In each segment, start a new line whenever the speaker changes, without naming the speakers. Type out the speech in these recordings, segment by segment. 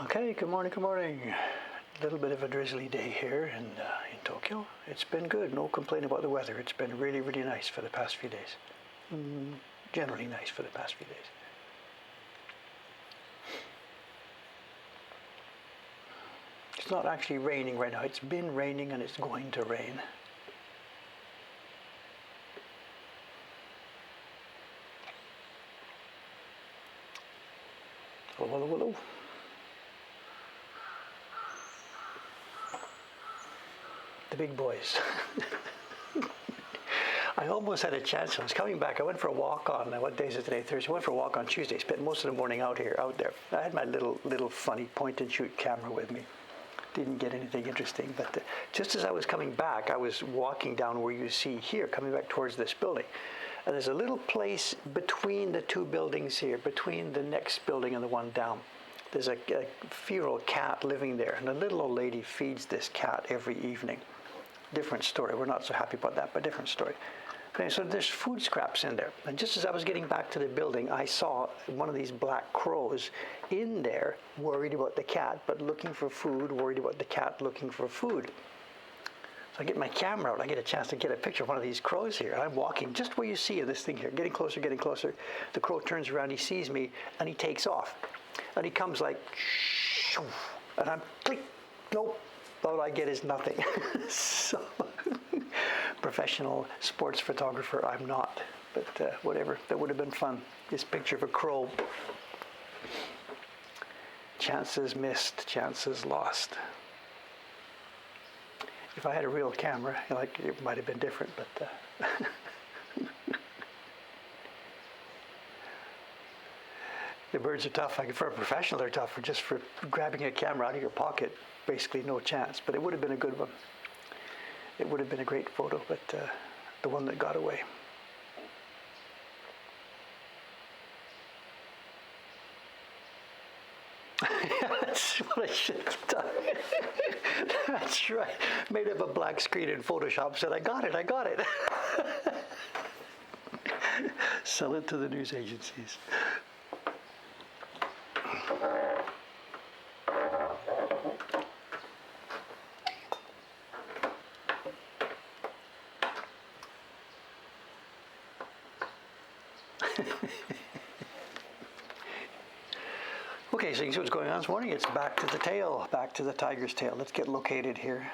Okay, good morning, good morning. A little bit of a drizzly day here in Tokyo. It's been good, no complaint about the weather. It's been really, really nice for the past few days. Generally nice for the past few days. It's not actually raining right now. It's been raining and it's going to rain. Hello, hello, hello. The big boys. I almost had a chance. I was coming back. I went for a walk on, what day is it today? Thursday. I went for a walk on Tuesday. Spent most of the morning out there. I had my little funny point and shoot camera with me. Didn't get anything interesting, but just as I was coming back, I was walking down where you see here, coming back towards this building. And there's a little place between the two buildings here, between the next building and the one down. There's a feral cat living there, and a little old lady feeds this cat every evening. Different story. We're not so happy about that, but different story. Okay, so there's food scraps in there. And just as I was getting back to the building, I saw one of these black crows in there, worried about the cat, but looking for food, worried about the cat looking for food. So I get my camera out. I get a chance to get a picture of one of these crows here. I'm walking just where you see this thing here, getting closer, getting closer. The crow turns around, he sees me, and he takes off. And he comes like, shoo, and I'm click, nope. All I get is nothing. So, professional sports photographer, I'm not. But whatever, that would have been fun. This picture of a crow. Chances missed, chances lost. If I had a real camera, it might have been different, but the birds are tough. For a professional, they're tough. Just for grabbing a camera out of your pocket, basically no chance. But it would have been a good one. It would have been a great photo, but the one that got away. That's what I should have done. That's right. Made up a black screen in Photoshop, said, I got it. Sell it to the news agencies. Okay, so you can see what's going on this morning. It's back to the tail, back to the tiger's tail. Let's get located here.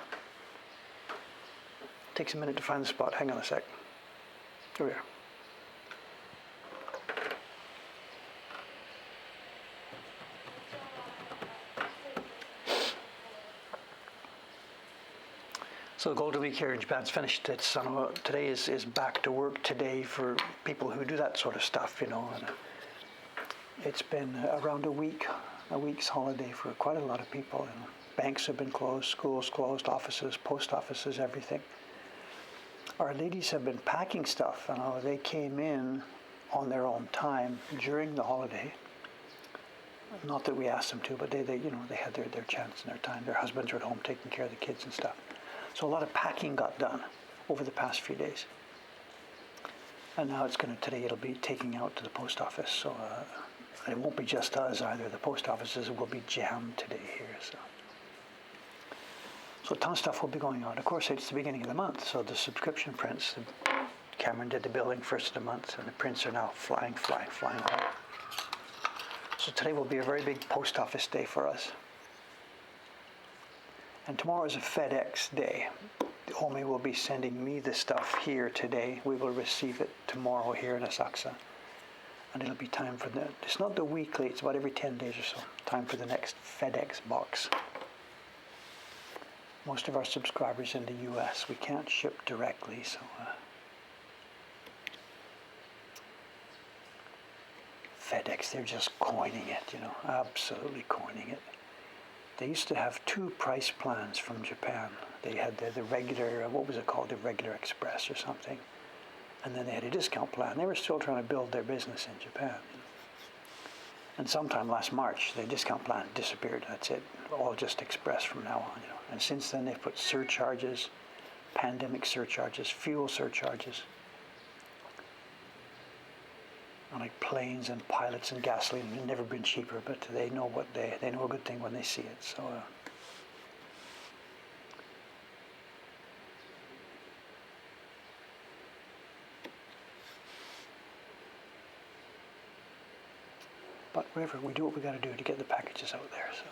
Takes a minute to find the spot. Hang on a sec. Here we are. So the Golden Week here in Japan's finished. Today is back to work today for people who do that sort of stuff, And, it's been around a week's holiday for quite a lot of people. And banks have been closed, schools closed, offices, post offices, everything. Our ladies have been packing stuff, and they came in on their own time during the holiday. Not that we asked them to, but they had their chance and their time. Their husbands are at home taking care of the kids and stuff. So a lot of packing got done over the past few days. And now today it'll be taking out to the post office. So it won't be just us either. The post offices will be jammed today here. So a ton of stuff will be going on. Of course, it's the beginning of the month, so the subscription prints, Cameron did the billing first of the month, and the prints are now flying home. So today will be a very big post office day for us. And tomorrow is a FedEx day. Omi will be sending me the stuff here today. We will receive it tomorrow here in Asakusa. And it'll be time for it's not the weekly, it's about every 10 days or so, time for the next FedEx box. Most of our subscribers in the US, we can't ship directly, so FedEx, they're just coining it, absolutely coining it. They used to have two price plans from Japan. They had the regular, what was it called, the regular express or something. And then they had a discount plan. They were still trying to build their business in Japan. And sometime last March, the discount plan disappeared. That's it. All just express from now on. And since then, they've put surcharges, pandemic surcharges, fuel surcharges. like planes and pilots and gasoline. It's never been cheaper, but they know they know a good thing when they see it. So. But whatever, we do what we got to do to get the packages out there. So.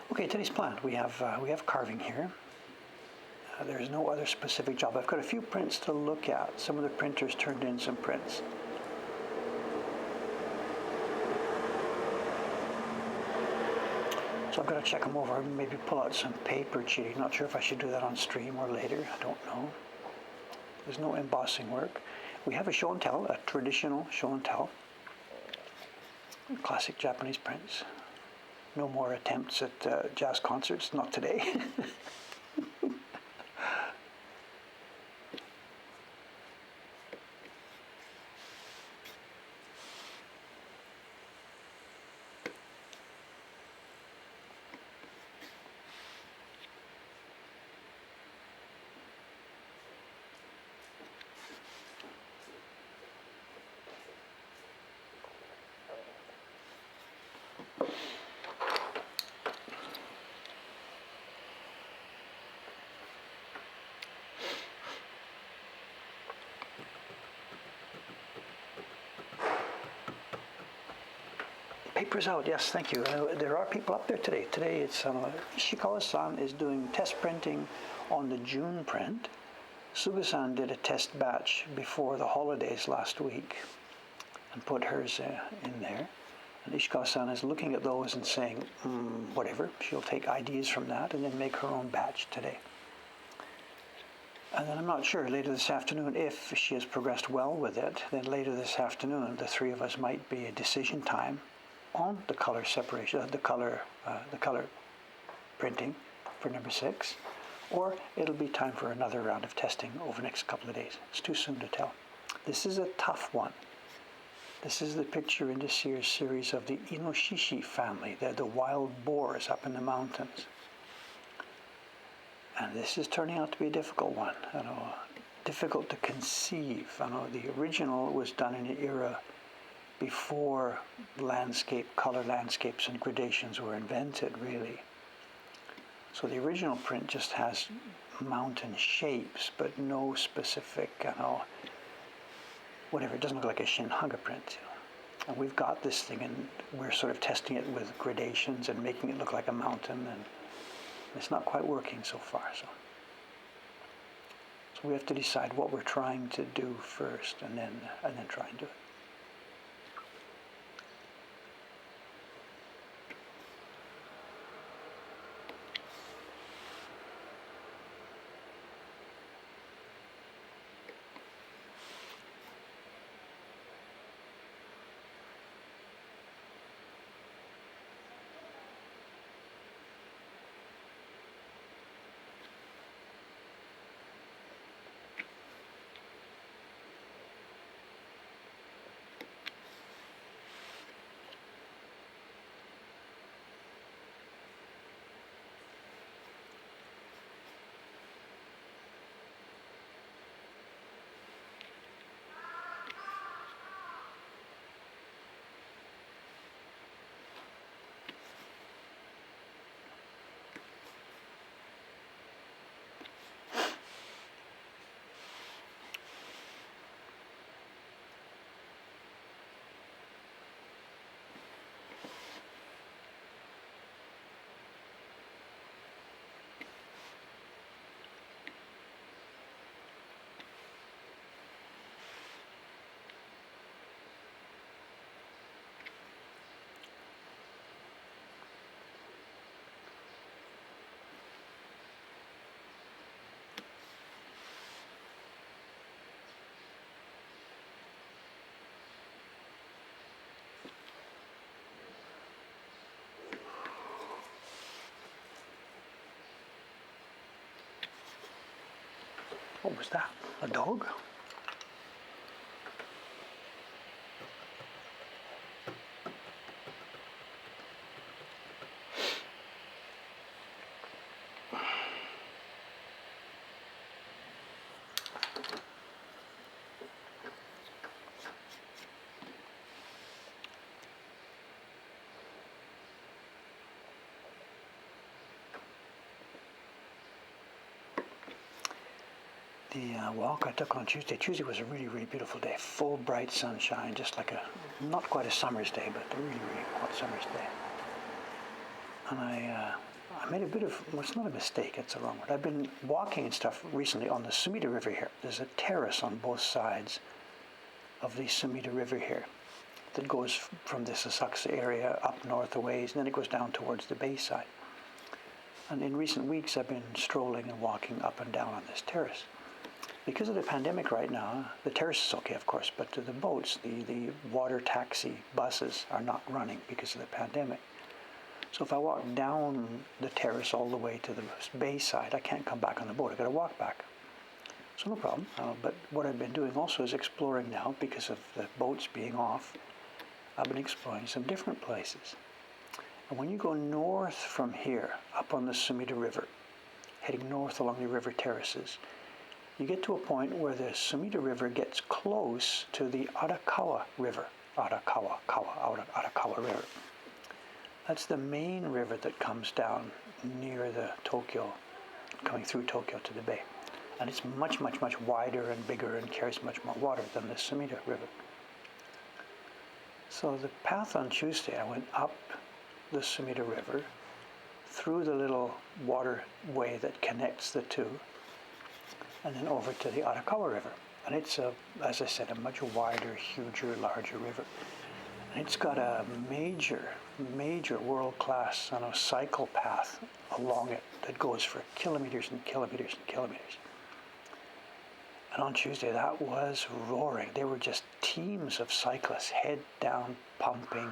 Okay, today's plan. We have carving here. There's no other specific job. I've got a few prints to look at. Some of the printers turned in some prints. So I've got to check them over and maybe pull out some paper cheating. Not sure if I should do that on stream or later. I don't know. There's no embossing work. We have a show and tell, a traditional show and tell. Classic Japanese prints. No more attempts at jazz concerts, not today. Paper's out, yes, thank you. There are people up there today. Today it's Ishikawa-san is doing test printing on the June print. Suga-san did a test batch before the holidays last week and put hers in there. And Ishikawa-san is looking at those and saying, whatever. She'll take ideas from that and then make her own batch today. And then I'm not sure, later this afternoon, if she has progressed well with it, then later this afternoon, the three of us might be a decision time on the color separation, the color printing for number 6, or it'll be time for another round of testing over the next couple of days. It's too soon to tell. This is a tough one. This is the picture in this series of the Inoshishi family. They're the wild boars up in the mountains. And this is turning out to be a difficult one. Difficult to conceive. The original was done in an era before color landscapes and gradations were invented, really. So the original print just has mountain shapes, but no specific, whatever. It doesn't look like a Shinhaga print. And we've got this thing, and we're sort of testing it with gradations and making it look like a mountain, and it's not quite working so far. So we have to decide what we're trying to do first, and then try and do it. What was that? A dog? The walk I took on Tuesday. Tuesday was a really, really beautiful day. Full, bright sunshine, just like not quite a summer's day, but a really, really hot summer's day. And I made a bit of, well, it's not a mistake, it's the wrong word. I've been walking and stuff recently on the Sumida River here. There's a terrace on both sides of the Sumida River here that goes from the Sasaksa area up north a ways, and then it goes down towards the bayside. And in recent weeks, I've been strolling and walking up and down on this terrace. Because of the pandemic right now, the terrace is okay, of course, but the boats, the water taxi buses are not running because of the pandemic. So if I walk down the terrace all the way to the bayside, I can't come back on the boat. I've got to walk back. So no problem. But what I've been doing also is exploring now, because of the boats being off, I've been exploring some different places. And when you go north from here, up on the Sumida River, heading north along the river terraces, you get to a point where the Sumida River gets close to the Arakawa River. Arakawa River. That's the main river that comes down near the Tokyo, coming through Tokyo to the bay. And it's much, much, much wider and bigger and carries much more water than the Sumida River. So the path on Tuesday, I went up the Sumida River, through the little waterway that connects the two, and then over to the Arakawa River. And it's, as I said, a much wider, huger, larger river. And it's got a major world-class cycle path along it that goes for kilometers and kilometers and kilometers. And on Tuesday, that was roaring. There were just teams of cyclists, head down, pumping.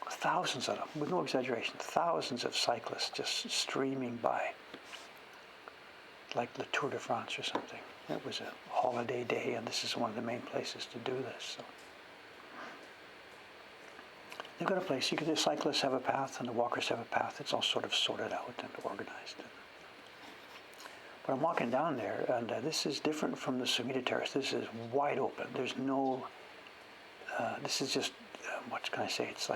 Thousands of them, with no exaggeration, thousands of cyclists just streaming by, like the Tour de France or something. It was a holiday day, and this is one of the main places to do this. So they've got a place. The cyclists have a path, and the walkers have a path. It's all sort of sorted out and organized. But I'm walking down there, and this is different from the Sumida Terrace. This is wide open. There's no. This is just what can I say? It's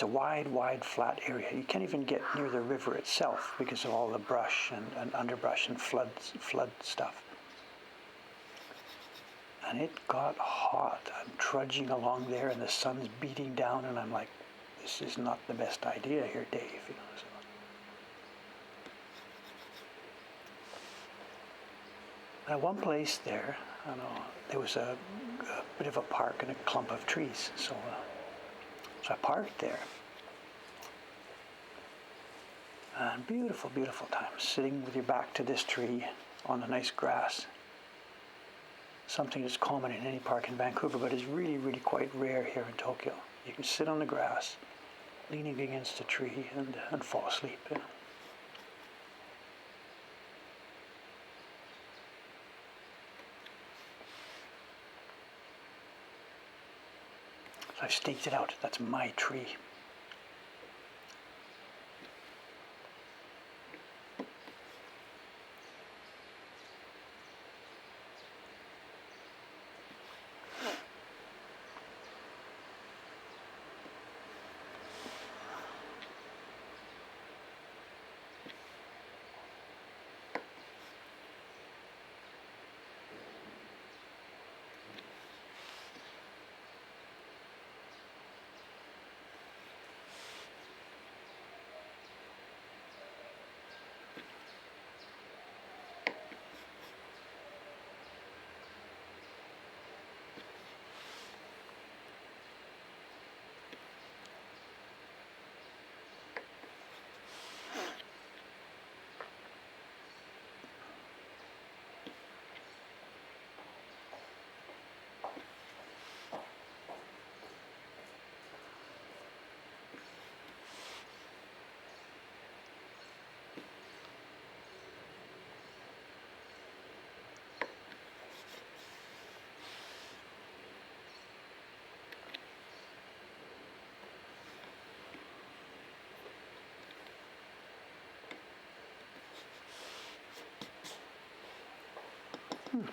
a wide, flat area. You can't even get near the river itself because of all the brush and underbrush and flood stuff. And it got hot. I'm trudging along there, and the sun's beating down, and I'm like, this is not the best idea here, Dave. So. At one place there, there was a bit of a park and a clump of trees. So I parked there. And beautiful, beautiful time, sitting with your back to this tree on the nice grass. Something that's common in any park in Vancouver, but is really, really quite rare here in Tokyo. You can sit on the grass, leaning against a tree, and fall asleep. So I've staked it out. That's my tree.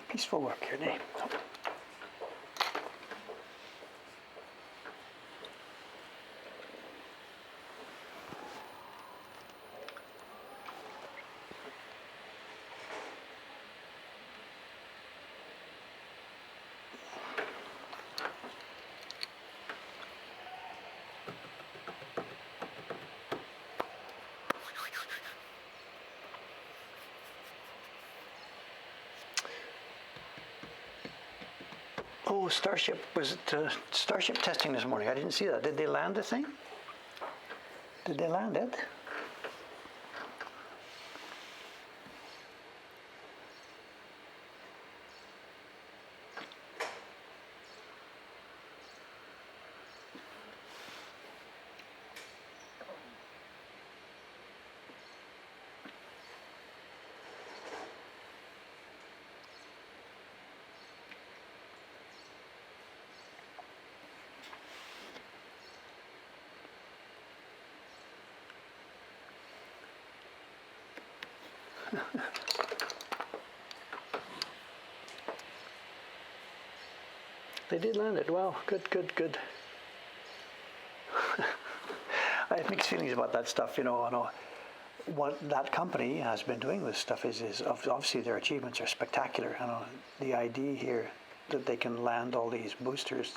Peaceful work here, Dave. Oh, Starship was Starship testing this morning. I didn't see that. Did they land the thing? Did they land it? They did land it. Wow, good, good, good. I have mixed feelings about that stuff, you know. I know what that company has been doing with stuff is obviously their achievements are spectacular. You know, the idea here that they can land all these boosters,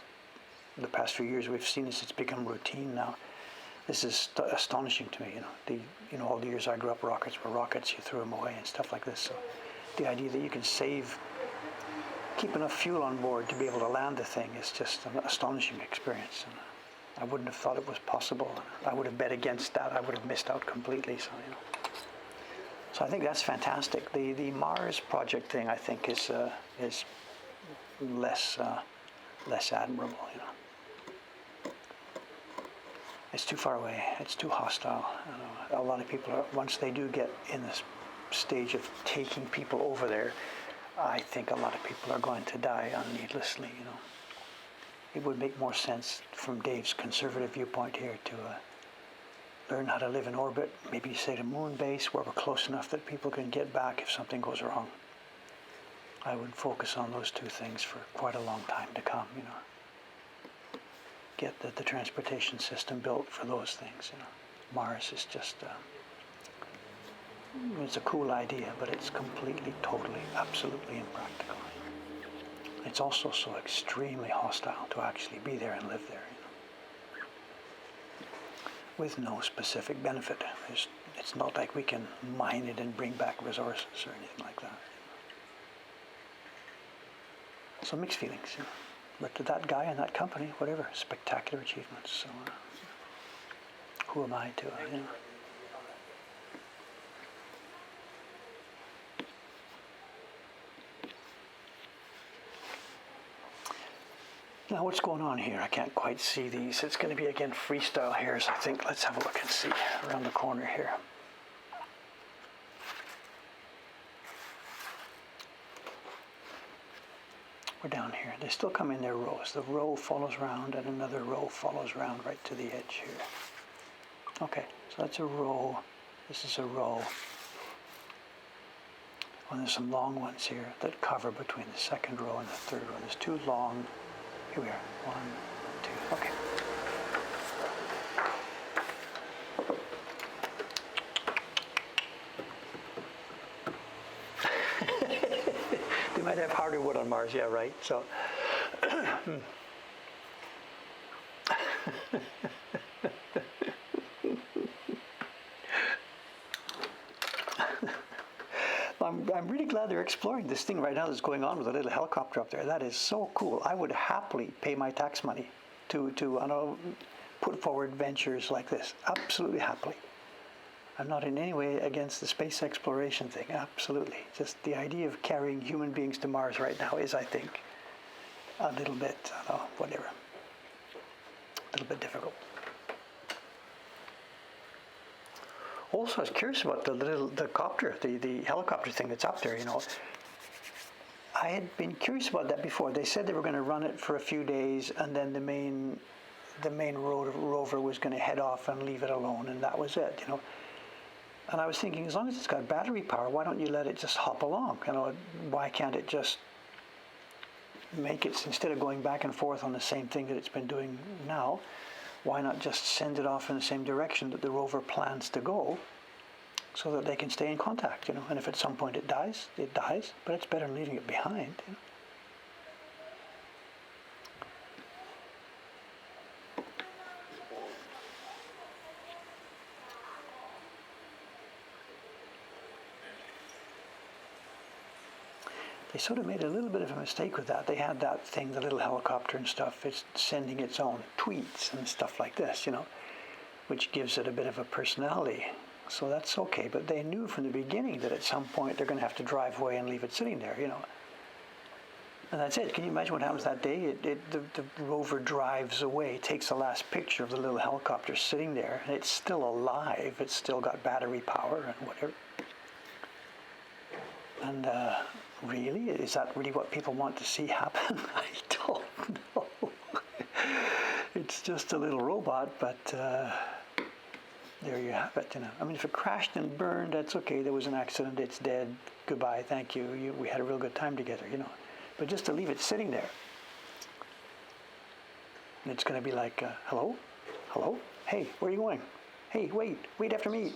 the past few years we've seen this, it's become routine now. This is astonishing to me, you know. All the years I grew up, rockets were rockets, you threw them away and stuff like this. So the idea that you can keep enough fuel on board to be able to land the thing is just an astonishing experience. And I wouldn't have thought it was possible. I would have bet against that. I would have missed out completely. So, you know. So I think that's fantastic. The Mars project thing, I think, is less admirable. You know. It's too far away. It's too hostile. You know, a lot of people are, once they do get in this stage of taking people over there, I think a lot of people are going to die needlessly. You know, it would make more sense from Dave's conservative viewpoint here to learn how to live in orbit. Maybe say to moon base where we're close enough that people can get back if something goes wrong. I would focus on those two things for quite a long time to come. You know. Get the transportation system built for those things. You know, Mars is just it's a cool idea, but it's completely, totally, absolutely impractical. It's also so extremely hostile to actually be there and live there. You know, with no specific benefit. It's not like we can mine it and bring back resources or anything like that. So mixed feelings. You know. But to that guy and that company, whatever, spectacular achievements. So who am I to, you know? Now what's going on here? I can't quite see these. It's going to be again freestyle here, so I think let's have a look and see around the corner here. We're down here. They still come in their rows. The row follows round and another row follows round right to the edge here. Okay, so that's a row. This is a row. And there's some long ones here that cover between the second row and the third row. There's two long. Here we are. 1, 2. Okay. They might have harder wood on Mars, yeah, right? So, I'm really glad they're exploring this thing right now that's going on with a little helicopter up there. That is so cool. I would happily pay my tax money to put forward ventures like this. Absolutely happily. I'm not in any way against the space exploration thing. Absolutely. Just the idea of carrying human beings to Mars right now is, I think, a little bit, whatever. A little bit difficult. Also, I was curious about the copter, the helicopter thing that's up there, you know. I had been curious about that before. They said they were going to run it for a few days, and then the main rover was going to head off and leave it alone, and that was it, you know. And I was thinking, as long as it's got battery power, why don't you let it just hop along? You know, why can't it just make it, instead of going back and forth on the same thing that it's been doing now, why not just send it off in the same direction that the rover plans to go, so that they can stay in contact, you know? And if at some point it dies, but it's better than leaving it behind, you know? they sort of made a little bit of a mistake with that. They had that thing, the little helicopter and stuff, it's sending its own tweets and stuff like this, which gives it a bit of a personality. So that's okay, but they knew from the beginning that at some point they're going to have to drive away and leave it sitting there, And that's it. Can you imagine what happens that day? The rover drives away, takes the last picture of the little helicopter sitting there, and it's still alive. It's still got battery power and whatever. And really? Is that really what people want to see happen? I don't know. It's just a little robot, but there you have it. I mean, if it crashed and burned, that's okay. There was an accident. It's dead. Goodbye. Thank you. We had a real good time together, But just to leave it sitting there, and it's going to be like, hello? Hello? Hey, where are you going? Hey, wait after me.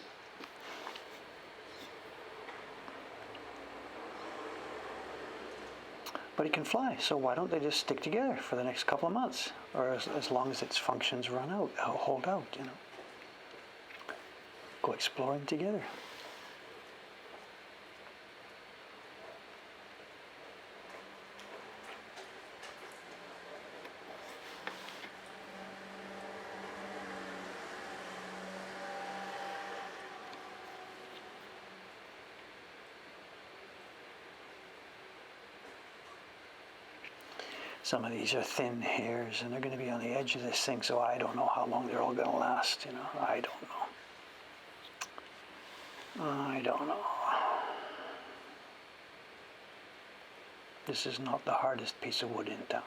But it can fly, so why don't they just stick together for the next couple of months, or as long as its functions hold out, Go exploring together. Some of these are thin hairs, and they're going to be on the edge of this thing, so I don't know how long they're all going to last, I don't know. This is not the hardest piece of wood in town,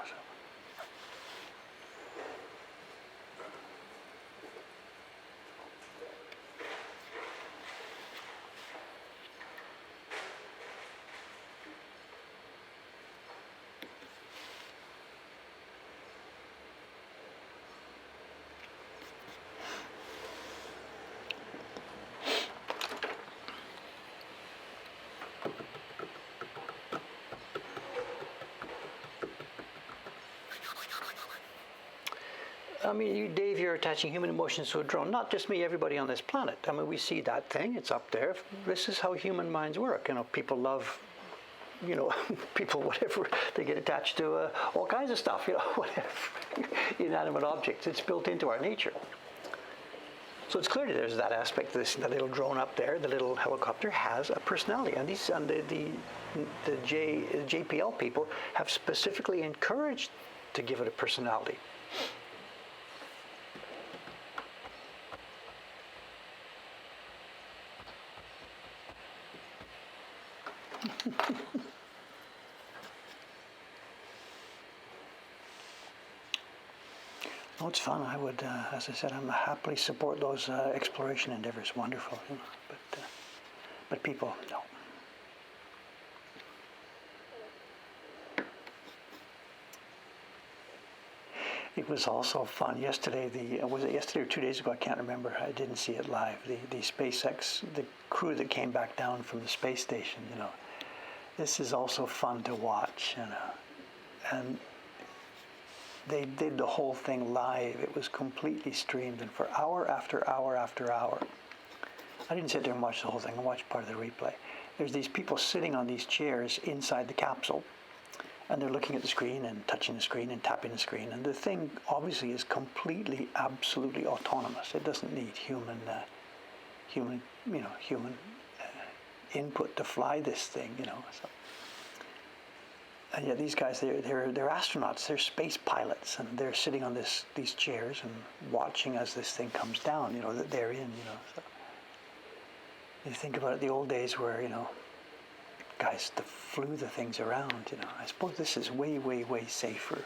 so. I mean, Dave, you're attaching human emotions to a drone. Not just me, everybody on this planet. I mean, we see that thing, it's up there. This is how human minds work. People love, people, whatever, they get attached to all kinds of stuff, whatever, inanimate objects. It's built into our nature. So it's clear that there's that aspect of this. The little drone up there, the little helicopter, has a personality. And the JPL people have specifically encouraged to give it a personality. Oh, it's fun. I would, as I said, I'm happily support those exploration endeavors. Wonderful, but people, no. It was also fun yesterday. Was it yesterday or 2 days ago? I can't remember. I didn't see it live. The SpaceX, the crew that came back down from the space station. This is also fun to watch. And they did the whole thing live. It was completely streamed, and for hour after hour after hour. I didn't sit there and watch the whole thing. I watched part of the replay. There's these people sitting on these chairs inside the capsule, and they're looking at the screen and touching the screen and tapping the screen. And the thing obviously is completely, absolutely autonomous. It doesn't need human input to fly this thing. So. And yet these guys, they're astronauts. They're space pilots, and they're sitting on these chairs and watching as this thing comes down. That they're in. So you think about it, the old days where guys flew the things around. I suppose this is way, way, way safer.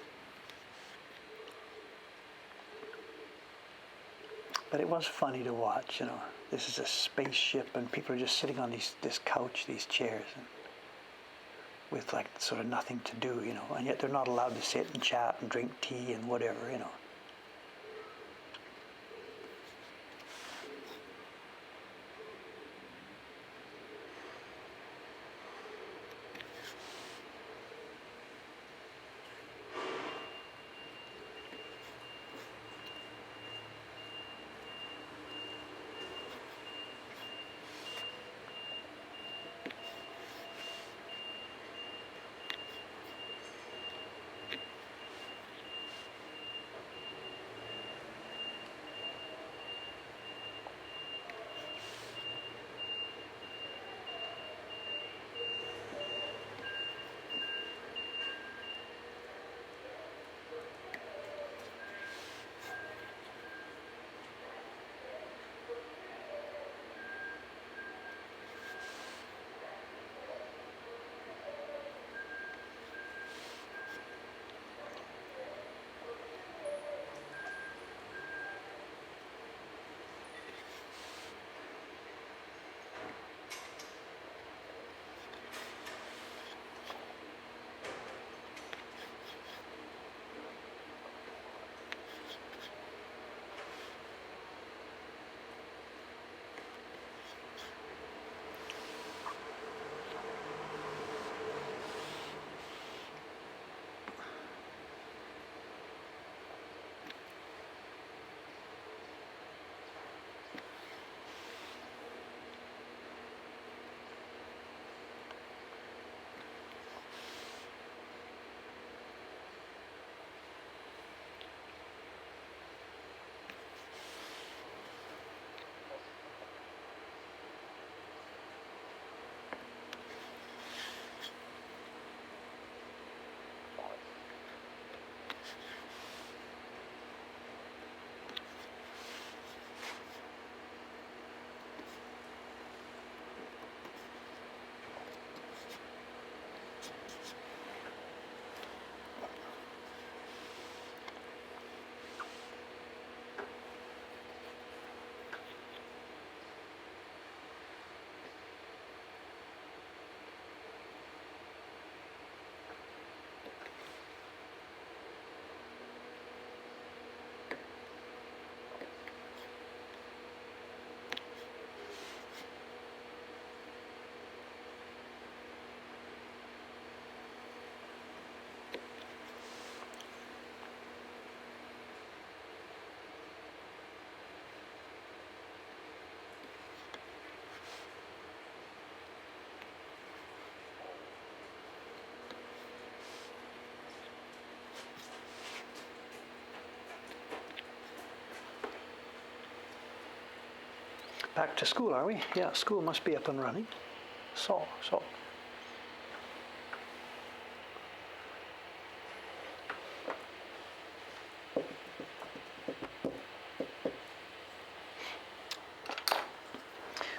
But it was funny to watch. This is a spaceship, and people are just sitting on this couch, these chairs, and with sort of nothing to do, and yet they're not allowed to sit and chat and drink tea and whatever, Back to school, are we? Yeah, school must be up and running. So.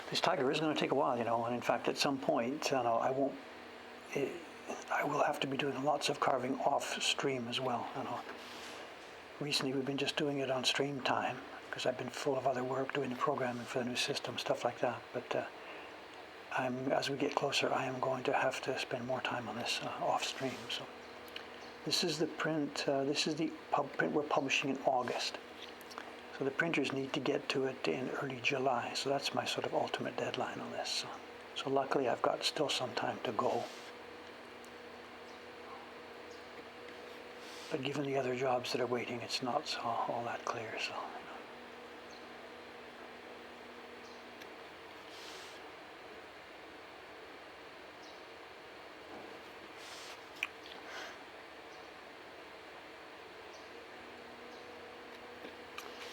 This tiger is going to take a while, and in fact, at some point, I won't. I will have to be doing lots of carving off stream as well. Recently, we've been just doing it on stream time because I've been full of other work doing the programming for the new system, stuff like that. But as we get closer, I am going to have to spend more time on this off stream. So this is the print. This is the print we're publishing in August. So the printers need to get to it in early July. So that's my sort of ultimate deadline on this. So luckily, I've got still some time to go. But given the other jobs that are waiting, it's not all that clear. So.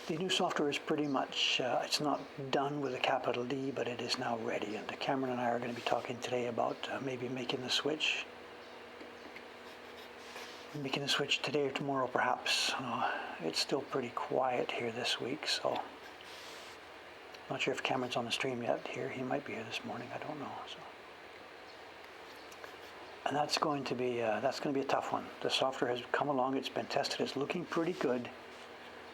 The new software is pretty much, it's not done with a capital D, but it is now ready. And Cameron and I are going to be talking today about maybe making the switch. Making the switch today or tomorrow, perhaps. It's still pretty quiet here this week, so not sure if Cameron's on the stream yet here. He might be here this morning. I don't know. So. And that's going to be a tough one. The software has come along. It's been tested. It's looking pretty good.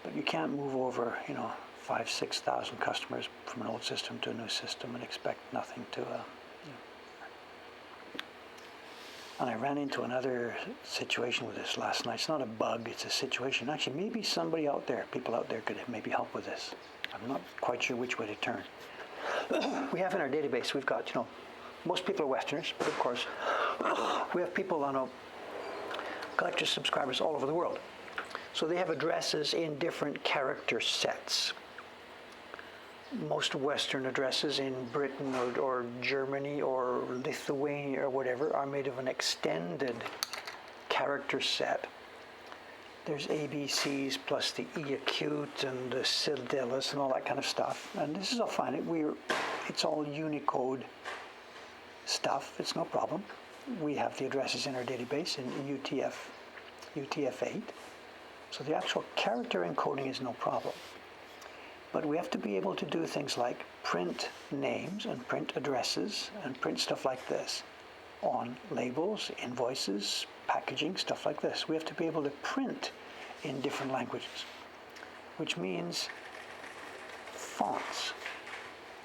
But you can't move over, 5,000-6,000 customers from an old system to a new system and expect nothing to, And I ran into another situation with this last night. It's not a bug, it's a situation. Actually, maybe people out there could maybe help with this. I'm not quite sure which way to turn. We have in our database, we've got, most people are Westerners, but of course, we have people collectors, subscribers all over the world. So they have addresses in different character sets. Most Western addresses in Britain or Germany or Lithuania or whatever are made of an extended character set. There's ABCs plus the E acute and the Sildelis and all that kind of stuff. And this is all fine. It's all Unicode stuff. It's no problem. We have the addresses in our database in UTF-8. So the actual character encoding is no problem. But we have to be able to do things like print names and print addresses and print stuff like this on labels, invoices, packaging, stuff like this. We have to be able to print in different languages, which means fonts.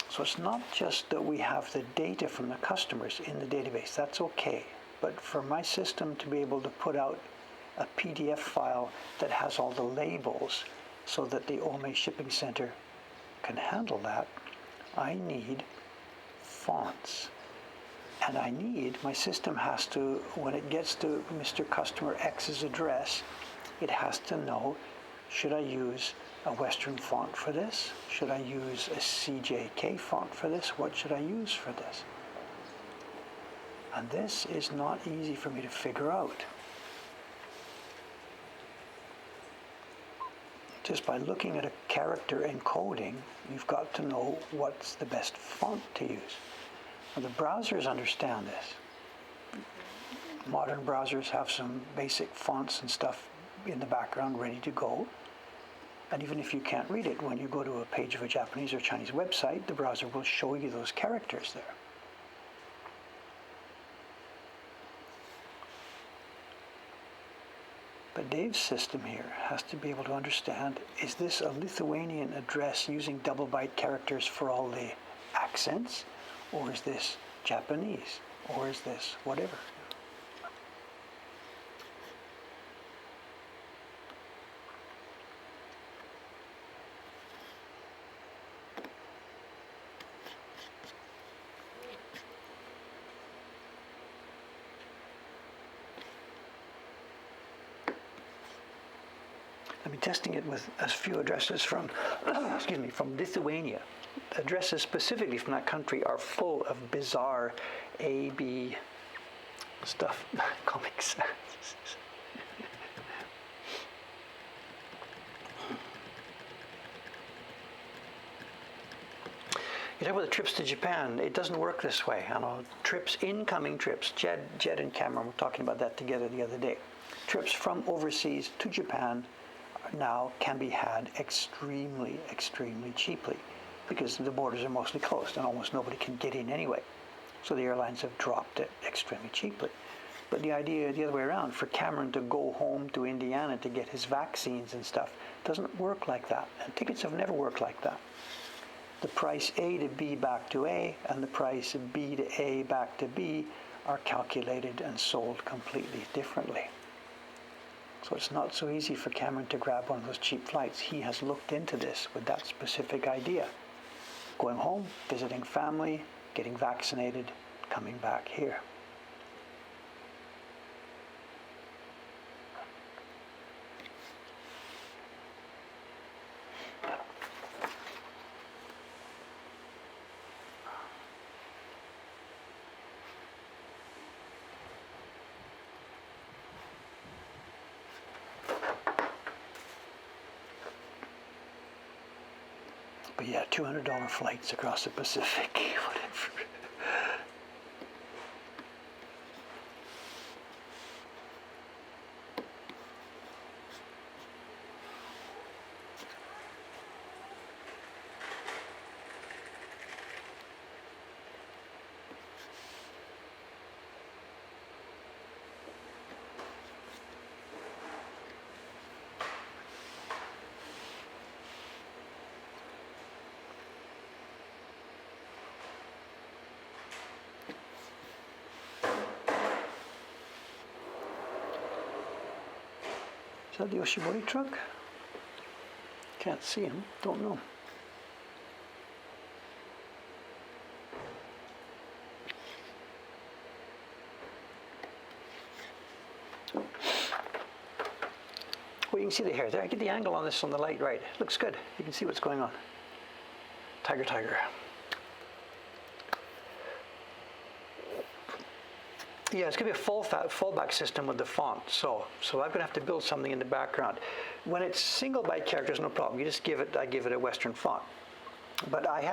So it's not just that we have the data from the customers in the database. That's okay. But for my system to be able to put out a PDF file that has all the labels so that the OME shipping center can handle that, I need fonts. And my system has to, when it gets to Mr. Customer X's address, it has to know, should I use a Western font for this? Should I use a CJK font for this? What should I use for this? And this is not easy for me to figure out. Just by looking at a character encoding, you've got to know what's the best font to use. Now, the browsers understand this. Modern browsers have some basic fonts and stuff in the background ready to go. And even if you can't read it, when you go to a page of a Japanese or Chinese website, the browser will show you those characters there. But Dave's system here has to be able to understand, is this a Lithuanian address using double byte characters for all the accents? Or is this Japanese? Or is this whatever? I've been testing it with a few addresses from, from Lithuania. Addresses specifically from that country are full of bizarre AB stuff, Comic Sans. You talk about the trips to Japan. It doesn't work this way. I know incoming trips. Jed and Cameron were talking about that together the other day. Trips from overseas to Japan now can be had extremely, extremely cheaply because the borders are mostly closed and almost nobody can get in anyway. So the airlines have dropped it extremely cheaply. But the idea the other way around, for Cameron to go home to Indiana to get his vaccines and stuff, doesn't work like that. And tickets have never worked like that. The price A to B back to A and the price B to A back to B are calculated and sold completely differently. So it's not so easy for Cameron to grab one of those cheap flights. He has looked into this with that specific idea. Going home, visiting family, getting vaccinated, coming back here. But yeah, $200 flights across the Pacific, whatever. Is that the Oshibori truck? Can't see him, don't know. Well, you can see the hair there. I get the angle on this on the light right. Looks good. You can see what's going on. Tiger. Yeah, it's going to be a fallback system with the font. So I'm going to have to build something in the background. When it's single byte characters, no problem. You just I give it a Western font. But I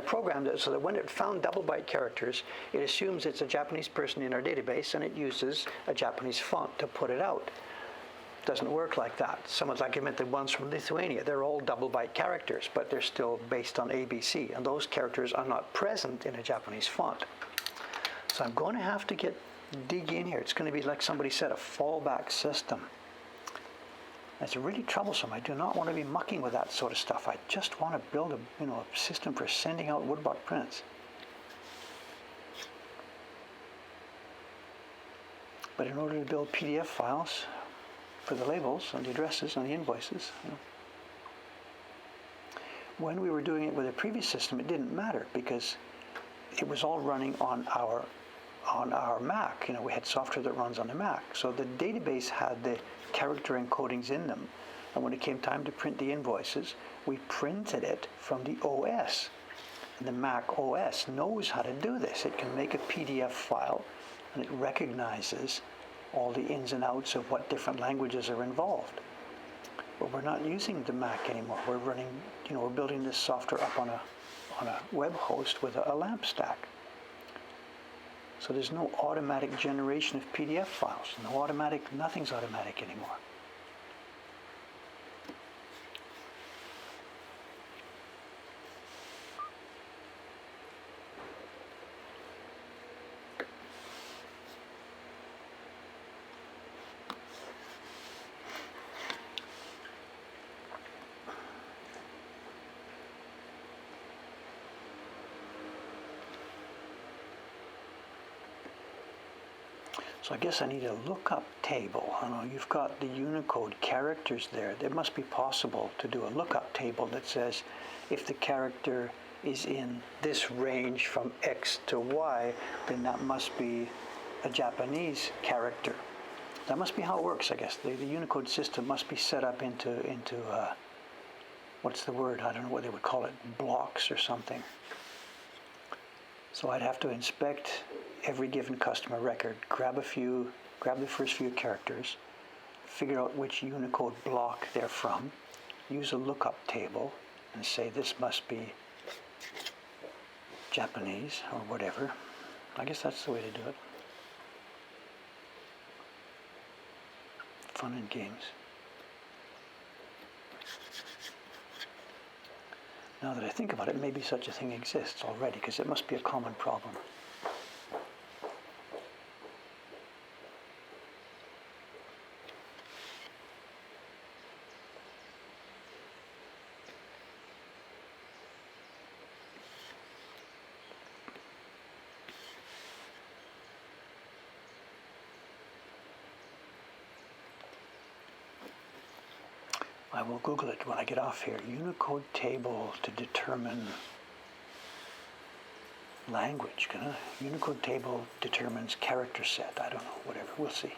programmed it so that when it found double byte characters, it assumes it's a Japanese person in our database and it uses a Japanese font to put it out. Doesn't work like that. Like I meant the ones from Lithuania, they're all double byte characters, but they're still based on ABC, and those characters are not present in a Japanese font. So I'm going to have to dig in here. It's going to be like somebody said, a fallback system. It's really troublesome. I do not want to be mucking with that sort of stuff. I just want to build a system for sending out woodblock prints. But in order to build PDF files for the labels and the addresses and the invoices, when we were doing it with a previous system, it didn't matter because it was all running on our Mac. We had software that runs on the Mac. So the database had the character encodings in them. And when it came time to print the invoices, we printed it from the OS. And the Mac OS knows how to do this. It can make a PDF file and it recognizes all the ins and outs of what different languages are involved. But we're not using the Mac anymore. We're running, we're building this software up on a web host with a LAMP stack. So there's no automatic generation of PDF files. Nothing's automatic anymore. So I guess I need a lookup table. I know you've got the Unicode characters there. It must be possible to do a lookup table that says if the character is in this range from X to Y, then that must be a Japanese character. That must be how it works, I guess. The Unicode system must be set up into what's the word? I don't know what they would call it, blocks or something. So I'd have to inspect every given customer record, grab the first few characters, figure out which Unicode block they're from, use a lookup table, and say this must be Japanese or whatever. I guess that's the way to do it. Fun and games. Now that I think about it, maybe such a thing exists already, because it must be a common problem. I will Google it when I get off here. Unicode table to determine language. Unicode table determines character set. I don't know, whatever. We'll see.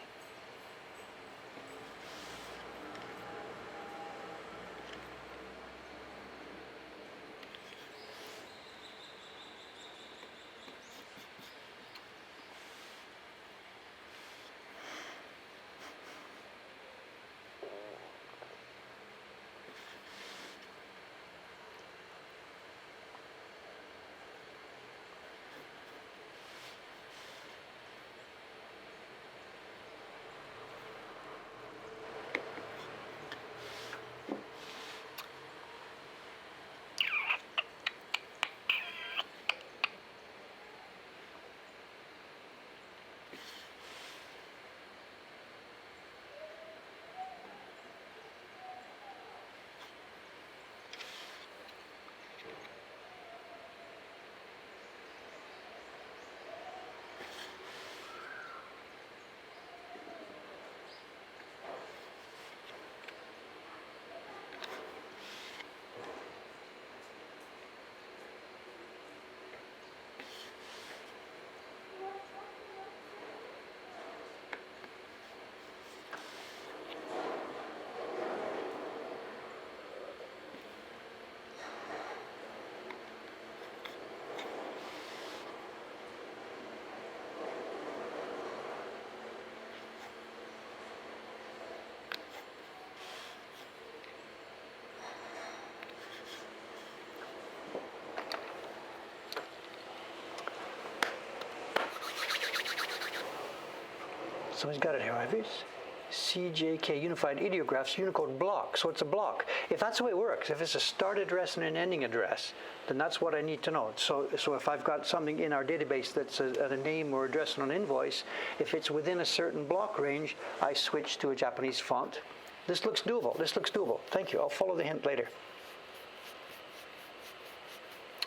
Someone's got it here, Ivis. CJK, Unified Ideographs, Unicode block. So it's a block. If that's the way it works, if it's a start address and an ending address, then that's what I need to know. So if I've got something in our database that's a name or address on an invoice, if it's within a certain block range, I switch to a Japanese font. This looks doable. This looks doable. Thank you. I'll follow the hint later.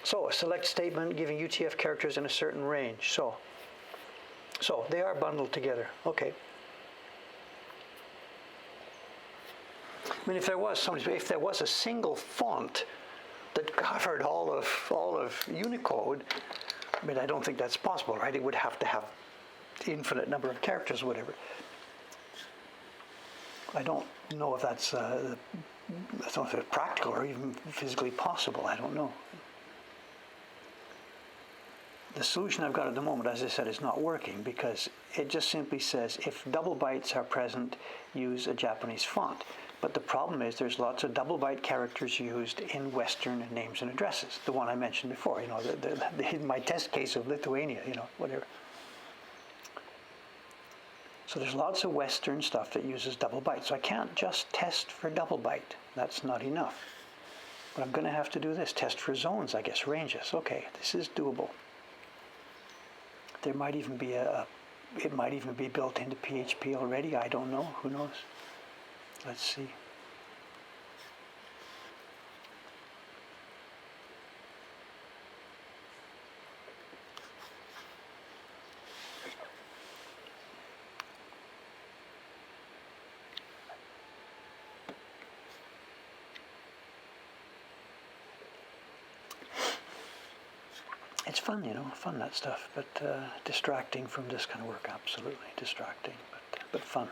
So a select statement giving UTF characters in a certain range. So they are bundled together. Okay. I mean, if there was a single font that covered all of Unicode, I mean, I don't think that's possible, right? It would have to have infinite number of characters, or whatever. I don't know if that's I don't know if it's practical or even physically possible. I don't know. The solution I've got at the moment, as I said, is not working because it just simply says if double bytes are present, use a Japanese font. But the problem is there's lots of double byte characters used in Western names and addresses. The one I mentioned before, my test case of Lithuania, whatever. So there's lots of Western stuff that uses double byte. So I can't just test for double byte. That's not enough. But I'm going to have to do this. Test for zones, I guess, ranges. Okay, this is doable. There might even be it might even be built into PHP already. I don't know. Who knows? Let's see. It's fun, fun that stuff, but distracting from this kind of work, absolutely distracting, but fun.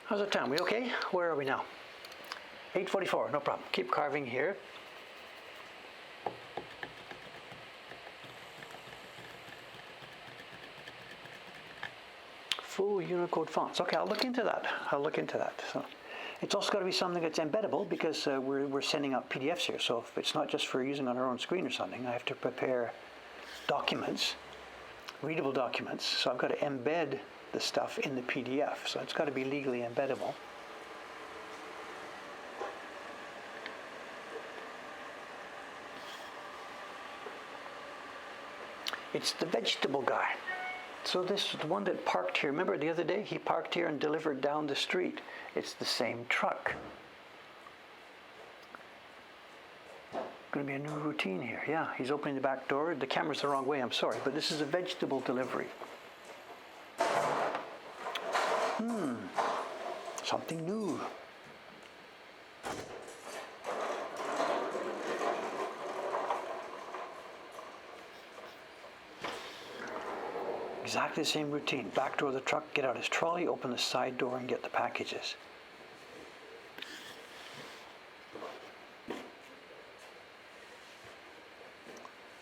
How's the time? We okay? Where are we now? 8:44, no problem. Keep carving here. Full Unicode fonts. Okay, I'll look into that. So it's also got to be something that's embeddable because we're sending out PDFs here. So if it's not just for using on our own screen or something, I have to prepare documents, readable documents. So I've got to embed the stuff in the PDF. So it's got to be legally embeddable. It's the vegetable guy. So this is the one that parked here. Remember the other day? He parked here and delivered down the street. It's the same truck. Going to be a new routine here. Yeah, he's opening the back door. The camera's the wrong way, I'm sorry. But this is a vegetable delivery. Something new. Exactly the same routine. Back door of the truck, get out his trolley, open the side door and get the packages.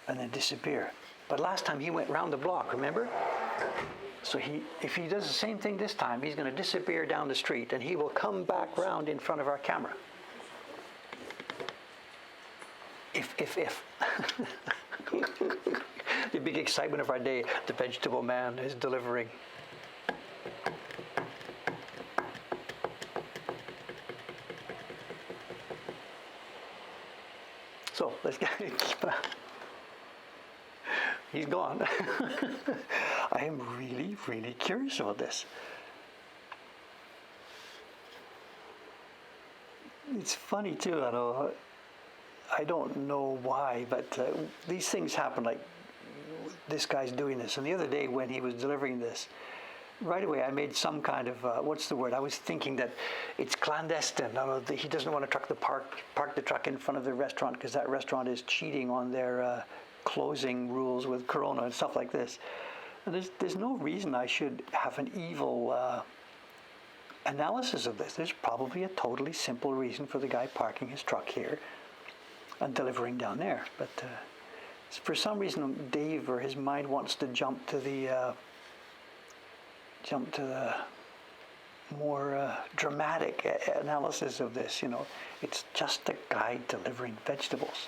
And then disappear. But last time he went round the block, remember? So if he does the same thing this time, he's going to disappear down the street and he will come back round in front of our camera. If. The big excitement of our day, the vegetable man is delivering. So let's keep. He's gone. I am really, really curious about this. It's funny too. I don't know why, but these things happen. Like this guy's doing this, and the other day when he was delivering this, right away I made some kind of what's the word? I was thinking that it's clandestine. He doesn't want to park the truck in front of the restaurant because that restaurant is cheating on their closing rules with Corona and stuff like this. And there's no reason I should have an evil analysis of this. There's probably a totally simple reason for the guy parking his truck here and delivering down there, but for some reason Dave or his mind wants to jump to the more dramatic analysis of this. It's just a guy delivering vegetables.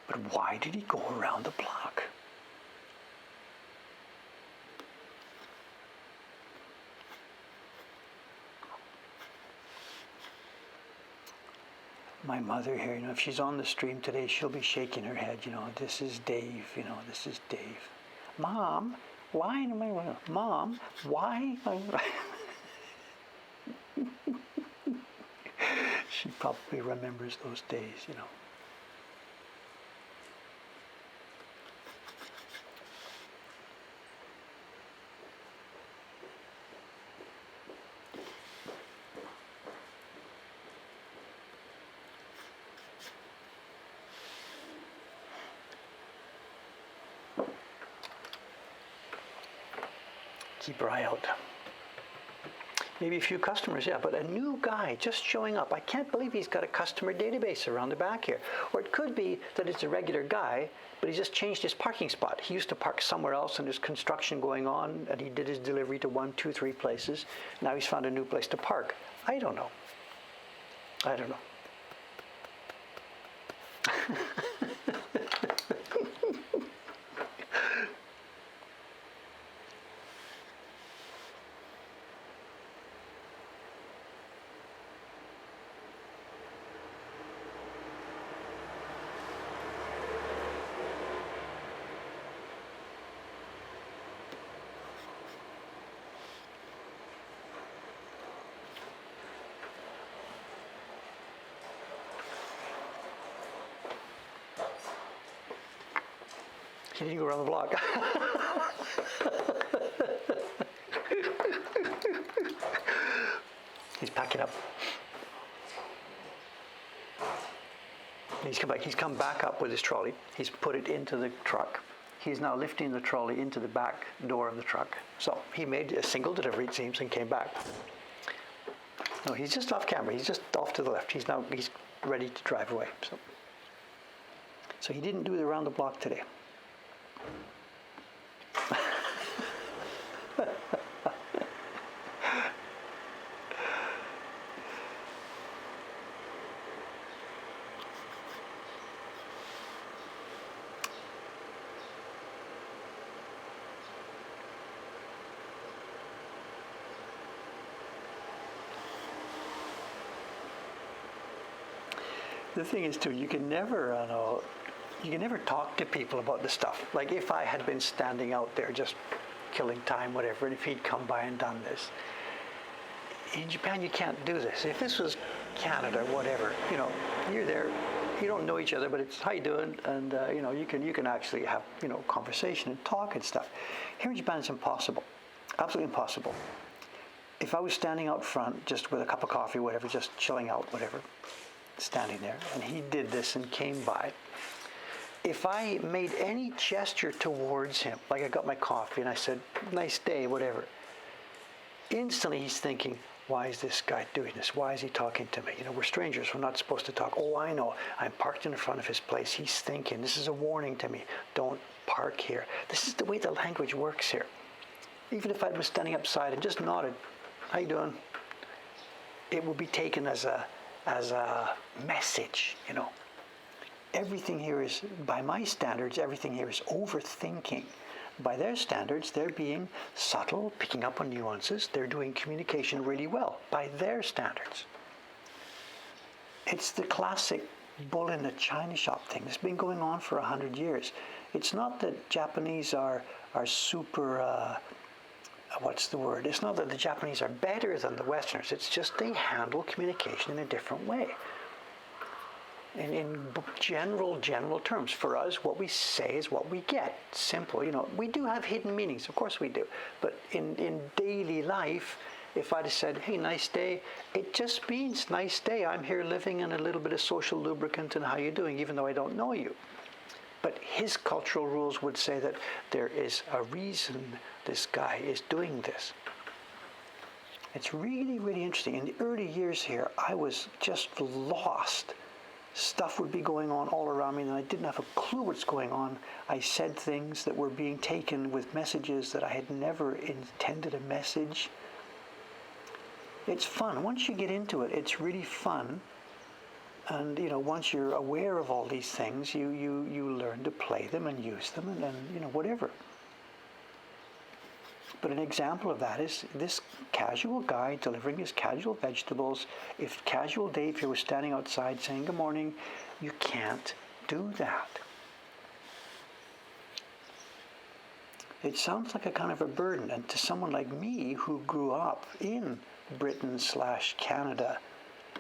But why did he go around the block? My mother here, if she's on the stream today, she'll be shaking her head, this is Dave, this is Dave. Mom, why am I, Mom, why? She probably remembers those days, Keep her eye out. Maybe a few customers, yeah, but a new guy just showing up. I can't believe he's got a customer database around the back here. Or it could be that it's a regular guy, but he just changed his parking spot. He used to park somewhere else and there's construction going on and he did his delivery to 1, 2, 3 places. Now he's found a new place to park. I don't know. He didn't go around the block. He's packing up. He's come back up with his trolley. He's put it into the truck. he's now lifting the trolley into the back door of the truck. So he made a single delivery, it seems, and came back. No, he's just off camera. He's just off to the left. He's ready to drive away. So he didn't do the round the block today. The thing is, too, you can never talk to people about the stuff. Like if I had been standing out there just killing time, whatever, and if he'd come by and done this. In Japan, you can't do this. If this was Canada, whatever, you're there, you don't know each other, but it's how you doing, and you can actually have conversation and talk and stuff. Here in Japan, it's impossible, absolutely impossible. If I was standing out front just with a cup of coffee, whatever, just chilling out, whatever, standing there, and he did this and came by, if I made any gesture towards him, like I got my coffee and I said, nice day, whatever, instantly he's thinking, why is this guy doing this? Why is he talking to me? We're strangers. We're not supposed to talk. Oh, I know. I'm parked in front of his place. He's thinking, this is a warning to me. Don't park here. This is the way the language works here. Even if I was standing upside and just nodded, how you doing? It would be taken as a message, Everything here is, by my standards, everything here is overthinking. By their standards, they're being subtle, picking up on nuances. They're doing communication really well, by their standards. It's the classic bull in the china shop thing. It's been going on for 100 years. It's not that Japanese are super, what's the word? It's not that the Japanese are better than the Westerners. It's just they handle communication in a different way. In general terms, for us, what we say is what we get. Simple, We do have hidden meanings, of course we do. But in daily life, if I'd have said, hey, nice day, it just means nice day. I'm here living in a little bit of social lubricant and how you doing, even though I don't know you. But his cultural rules would say that there is a reason this guy is doing this. It's really, really interesting. In the early years here, I was just lost. Stuff would be going on all around me and I didn't have a clue what's going on. I said things that were being taken with messages that I had never intended a message. It's fun. Once you get into it, it's really fun. And, once you're aware of all these things, you learn to play them and use them and whatever. But an example of that is this casual guy delivering his casual vegetables. If casual Dave here was standing outside saying good morning, you can't do that. It sounds like a kind of a burden. And to someone like me who grew up in Britain/Canada,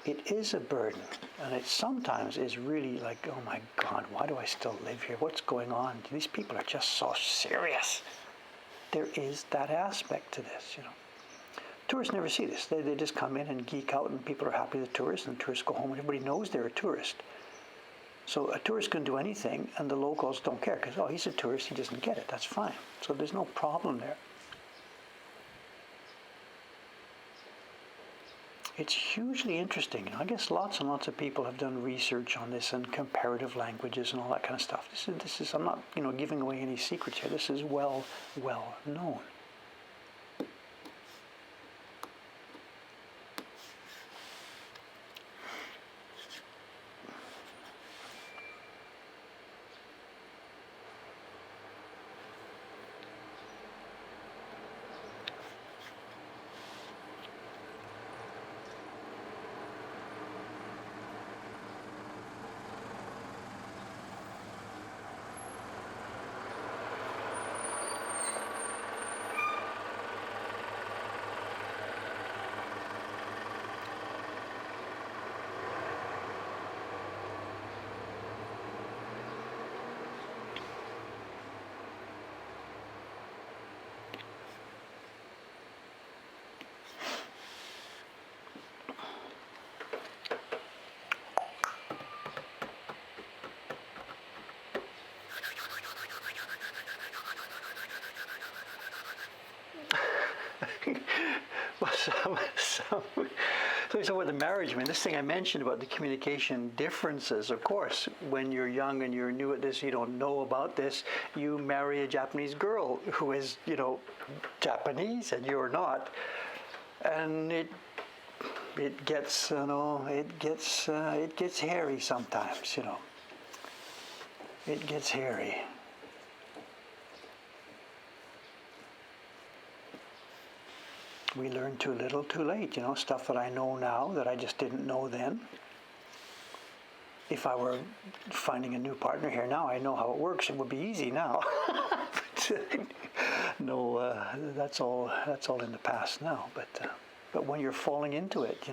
it is a burden. And it sometimes is really like, oh my God, why do I still live here? What's going on? These people are just so serious. There is that aspect to this, Tourists never see this. They just come in and geek out and people are happy with tourists and tourists go home and everybody knows they're a tourist. So a tourist can do anything and the locals don't care because, oh, he's a tourist, he doesn't get it. That's fine. So there's no problem there. It's hugely interesting. I guess lots and lots of people have done research on this and comparative languages and all that kind of stuff. This is I'm not, giving away any secrets here. This is well known. well, so with the marriage, I mean, this thing I mentioned about the communication differences, of course, when you're young and you're new at this, you don't know about this, you marry a Japanese girl who is, Japanese and you're not. And it gets, it gets hairy sometimes, It gets hairy. We learn too little, too late, stuff that I know now that I just didn't know then. If I were finding a new partner here now, I know how it works. It would be easy now. No, that's all in the past now. But when you're falling into it,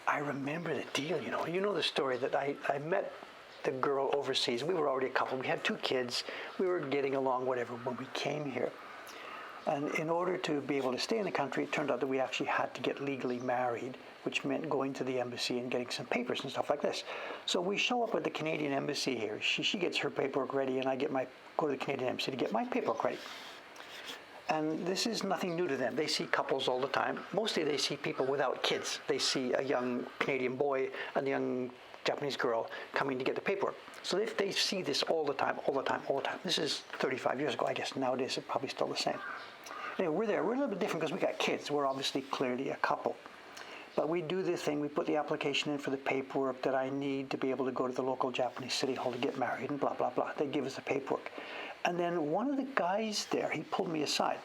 I remember the deal. You know the story that I met the girl overseas. We were already a couple. We had 2 kids. We were getting along, whatever, when we came here. And in order to be able to stay in the country, it turned out that we actually had to get legally married, which meant going to the embassy and getting some papers and stuff like this. So we show up at the Canadian embassy here. She gets her paperwork ready, and I go to the Canadian embassy to get my paperwork ready. And this is nothing new to them. They see couples all the time. Mostly they see people without kids. They see a young Canadian boy and a young Japanese girl coming to get the paperwork. So they see this all the time. This is 35 years ago, I guess. Nowadays, it's probably still the same. Anyway, we're there. We're a little bit different because we got kids. We're obviously clearly a couple. But we do this thing. We put the application in for the paperwork that I need to be able to go to the local Japanese city hall to get married and blah, blah, blah. They give us the paperwork. And then one of the guys there, he pulled me aside.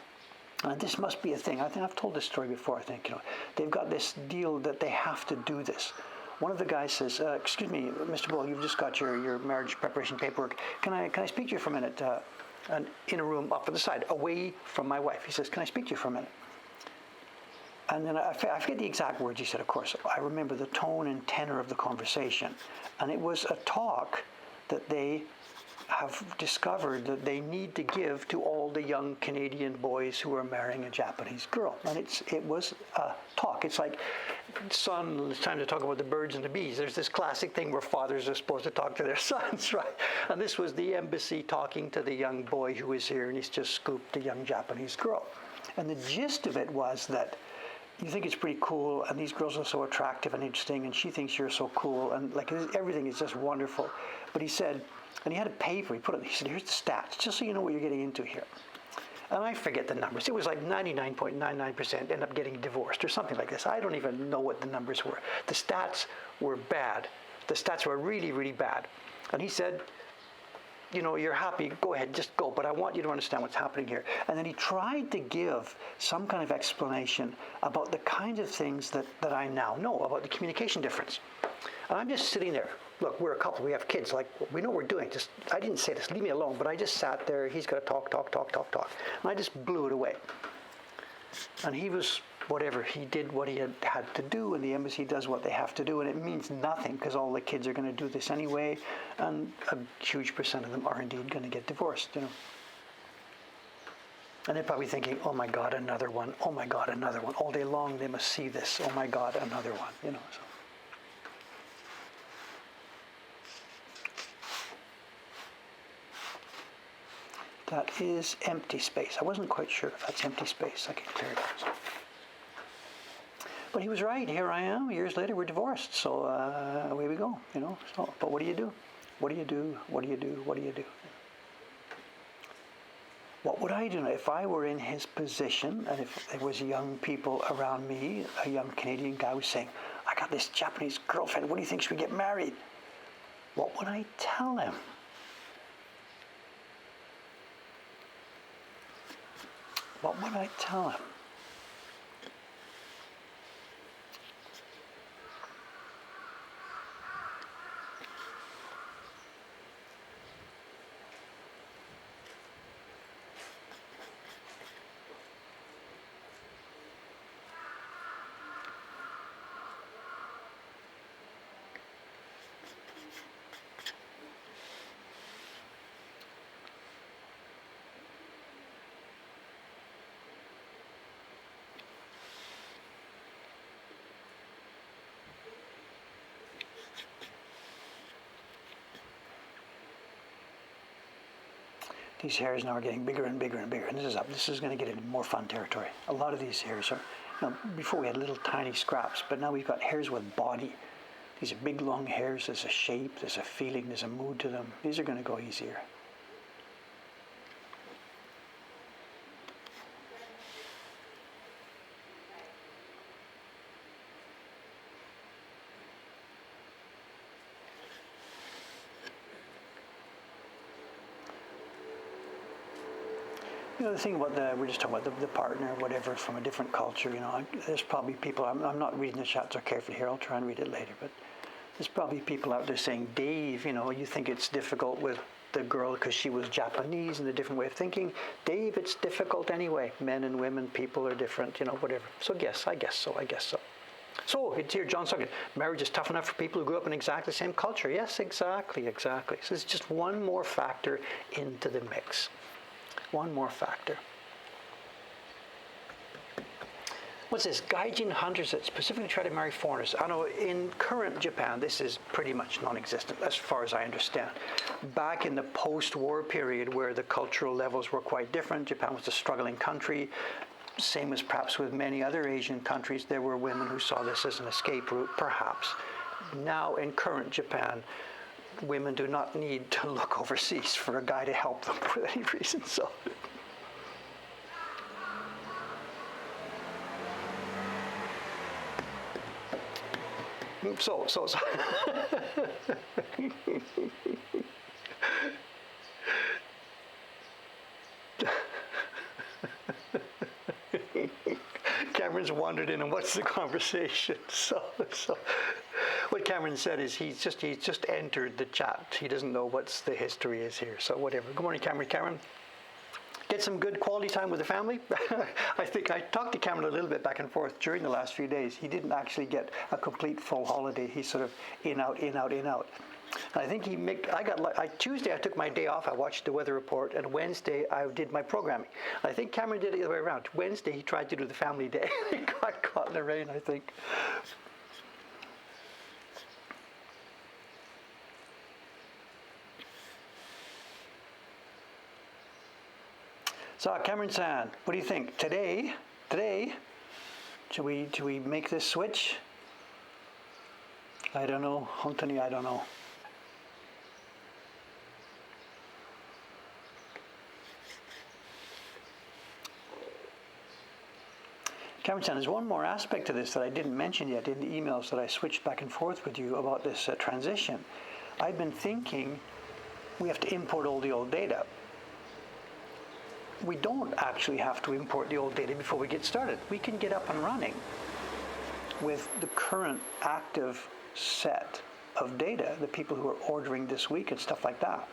And this must be a thing. I think I've told this story before, I think. They've got this deal that they have to do this. One of the guys says, excuse me, Mr. Bull, you've just got your marriage preparation paperwork. Can I speak to you for a minute? In a room up at the side, away from my wife. He says, can I speak to you for a minute? And then I forget the exact words he said, of course. I remember the tone and tenor of the conversation. And it was a talk that they have discovered that they need to give to all the young Canadian boys who are marrying a Japanese girl. And it was a talk. It's like, son, it's time to talk about the birds and the bees. There's this classic thing where fathers are supposed to talk to their sons, right? And this was the embassy talking to the young boy who is here, and he's just scooped a young Japanese girl. And the gist of it was that you think it's pretty cool, and these girls are so attractive and interesting, and she thinks you're so cool, and like everything is just wonderful. But he said, and he had a paper, he said, here's the stats, just so you know what you're getting into here. And I forget the numbers. It was like 99.99% end up getting divorced or something like this. I don't even know what the numbers were. The stats were bad. The stats were really, really bad. And he said, you're happy, go ahead, just go, but I want you to understand what's happening here. And then he tried to give some kind of explanation about the kinds of things that I now know about the communication difference. And I'm just sitting there. Look, we're a couple, we have kids, like, we know what we're doing. I didn't say this, leave me alone, but I just sat there, he's got to talk. And I just blew it away. And he was, whatever, he did what he had to do, and the embassy does what they have to do, and it means nothing, because all the kids are going to do this anyway, and a huge percent of them are indeed going to get divorced, And they're probably thinking, oh my God, another one, oh my God, another one. All day long they must see this, oh my God, another one, so. That is empty space. I wasn't quite sure if that's empty space. I can clear it out. But he was right. Here I am. Years later, we're divorced. So away we go. So, but what do you do? What do you do? What do you do? What do you do? What would I do if I were in his position, and if there was young people around me, a young Canadian guy was saying, I got this Japanese girlfriend. What do you think? Should we get married? What would I tell him? What would I tell him? These hairs now are getting bigger and bigger and bigger, and this is up. This is going to get into more fun territory. A lot of these hairs are, before we had little tiny scraps, but now we've got hairs with body. These are big long hairs. There's a shape, there's a feeling, there's a mood to them. These are going to go easier. The thing about we're just talking about the partner, whatever, from a different culture, there's probably people, I'm not reading the chat so carefully here, I'll try and read it later, but there's probably people out there saying, Dave, you think it's difficult with the girl because she was Japanese and a different way of thinking. Dave, it's difficult anyway. Men and women, people are different, whatever. So yes, I guess so. So it's here, John Suckin. Marriage is tough enough for people who grew up in exactly the same culture. Yes, exactly. So it's just one more factor into the mix. One more factor. What's this? Gaijin hunters that specifically try to marry foreigners. I know in current Japan, this is pretty much non-existent as far as I understand. Back in the post-war period where the cultural levels were quite different, Japan was a struggling country. Same as perhaps with many other Asian countries, there were women who saw this as an escape route, perhaps. Now in current Japan, women do not need to look overseas for a guy to help them for any reason. So Cameron's wandered in, and what's the conversation? So what Cameron said is he's just entered the chat. He doesn't know what's the history is here. So whatever. Good morning, Cameron. Cameron, get some good quality time with the family. I think I talked to Cameron a little bit back and forth during the last few days. He didn't actually get a complete full holiday. He's sort of in, out, in, out, in, out. I think Tuesday I took my day off. I watched the weather report, and Wednesday I did my programming. I think Cameron did it the other way around. Wednesday he tried to do the family day. He got caught in the rain, I think. So Cameron-san, what do you think? Today, should we make this switch? I don't know. Hontoni, I don't know. Cameron-san, there's one more aspect to this that I didn't mention yet in the emails that I switched back and forth with you about this transition. I've been thinking we have to import all the old data. We don't actually have to import the old data before we get started. We can get up and running with the current active set of data, the people who are ordering this week and stuff like that,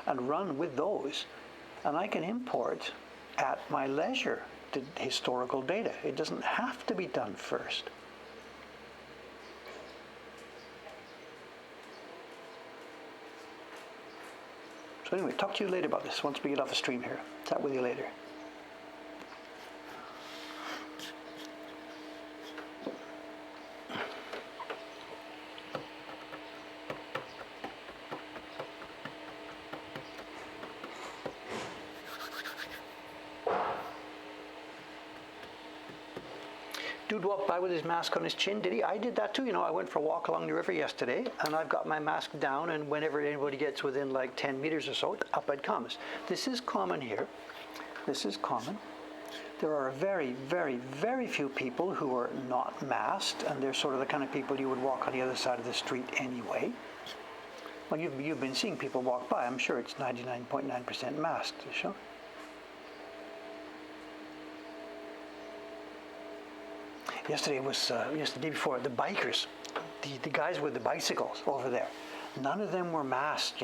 and run with those. And I can import at my leisure the historical data. It doesn't have to be done first. So anyway, talk to you later about this once we get off the stream here. Chat with you later. Dude walked by with his mask on his chin, did he? I did that too. I went for a walk along the river yesterday, and I've got my mask down, and whenever anybody gets within like 10 meters or so, up it comes. This is common here. This is common. There are very, very, very few people who are not masked, and they're sort of the kind of people you would walk on the other side of the street anyway. Well, you've been seeing people walk by. I'm sure it's 99.9% masked, sure. Yesterday was, the day before, the bikers, the guys with the bicycles over there. None of them were masked,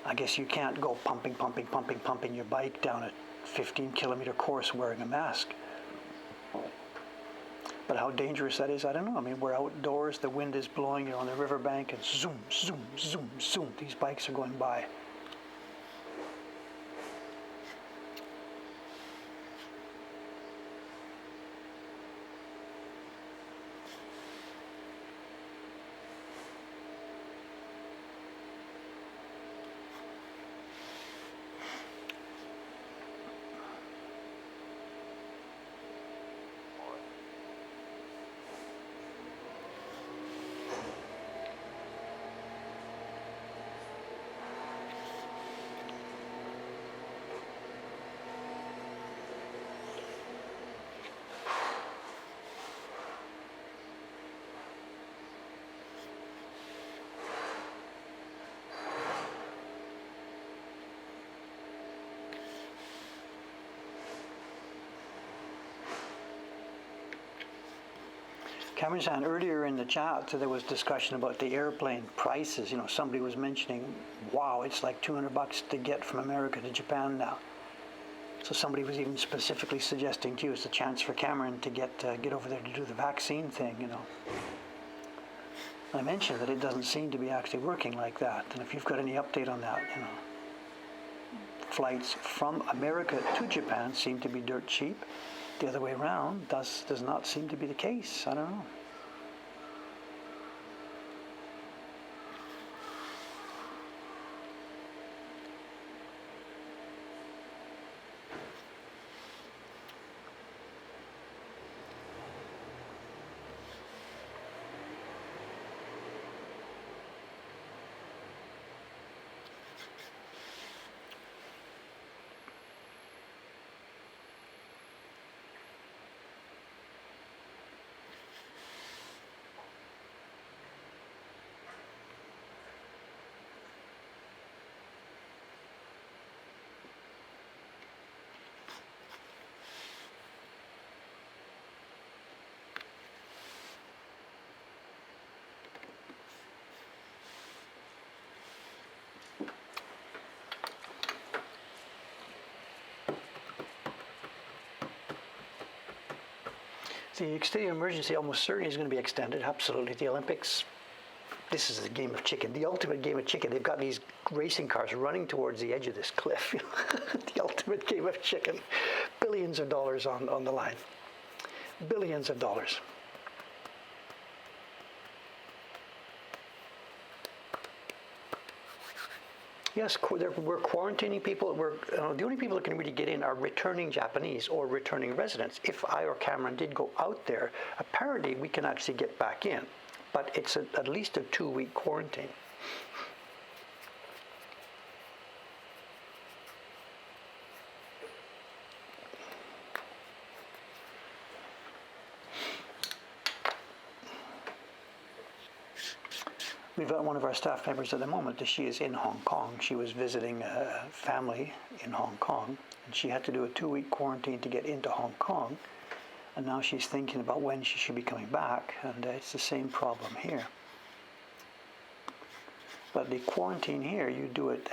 I guess you can't go pumping your bike down a 15-kilometer course wearing a mask. But how dangerous that is, I don't know. I mean, we're outdoors, the wind is blowing, you're on the riverbank, and zoom, zoom, zoom, zoom, these bikes are going by. Cameron saying earlier in the chat there was discussion about the airplane prices. You know, somebody was mentioning, wow, it's like $200 to get from America to Japan now. So somebody was even specifically suggesting to you it's a chance for Cameron to get over there to do the vaccine thing, you know. I mentioned that it doesn't seem to be actually working like that. And if you've got any update on that, you know. Flights from America to Japan seem to be dirt cheap. The other way around does not seem to be the case. I don't know. The state of emergency almost certainly is going to be extended, absolutely. The Olympics, this is a game of chicken, the ultimate game of chicken. They've got these racing cars running towards the edge of this cliff. The ultimate game of chicken. Billions of dollars on the line. Billions of dollars. Yes, we're quarantining people. The only people that can really get in are returning Japanese or returning residents. If I or Cameron did go out there, apparently we can actually get back in. But it's at least a 2-week quarantine. We've got one of our staff members at the moment. She is in Hong Kong. She was visiting a family in Hong Kong, and she had to do a 2-week quarantine to get into Hong Kong. And now she's thinking about when she should be coming back, and it's the same problem here. But the quarantine here, you do it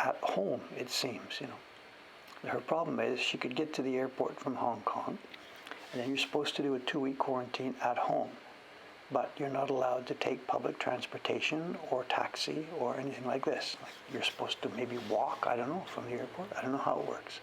at home. It seems, you know. Her problem is she could get to the airport from Hong Kong, and then you're supposed to do a 2-week quarantine at home. But you're not allowed to take public transportation or taxi or anything like this. Like you're supposed to maybe walk, I don't know, from the airport. I don't know how it works.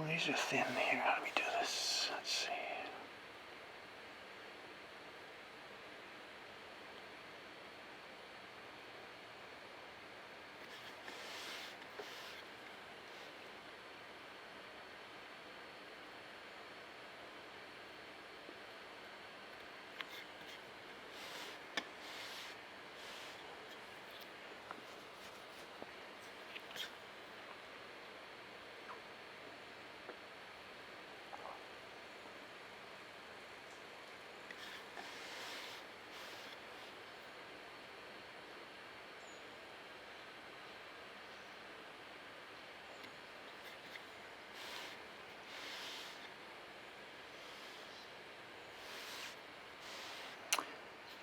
These are thin here. How do we do this? Let's see.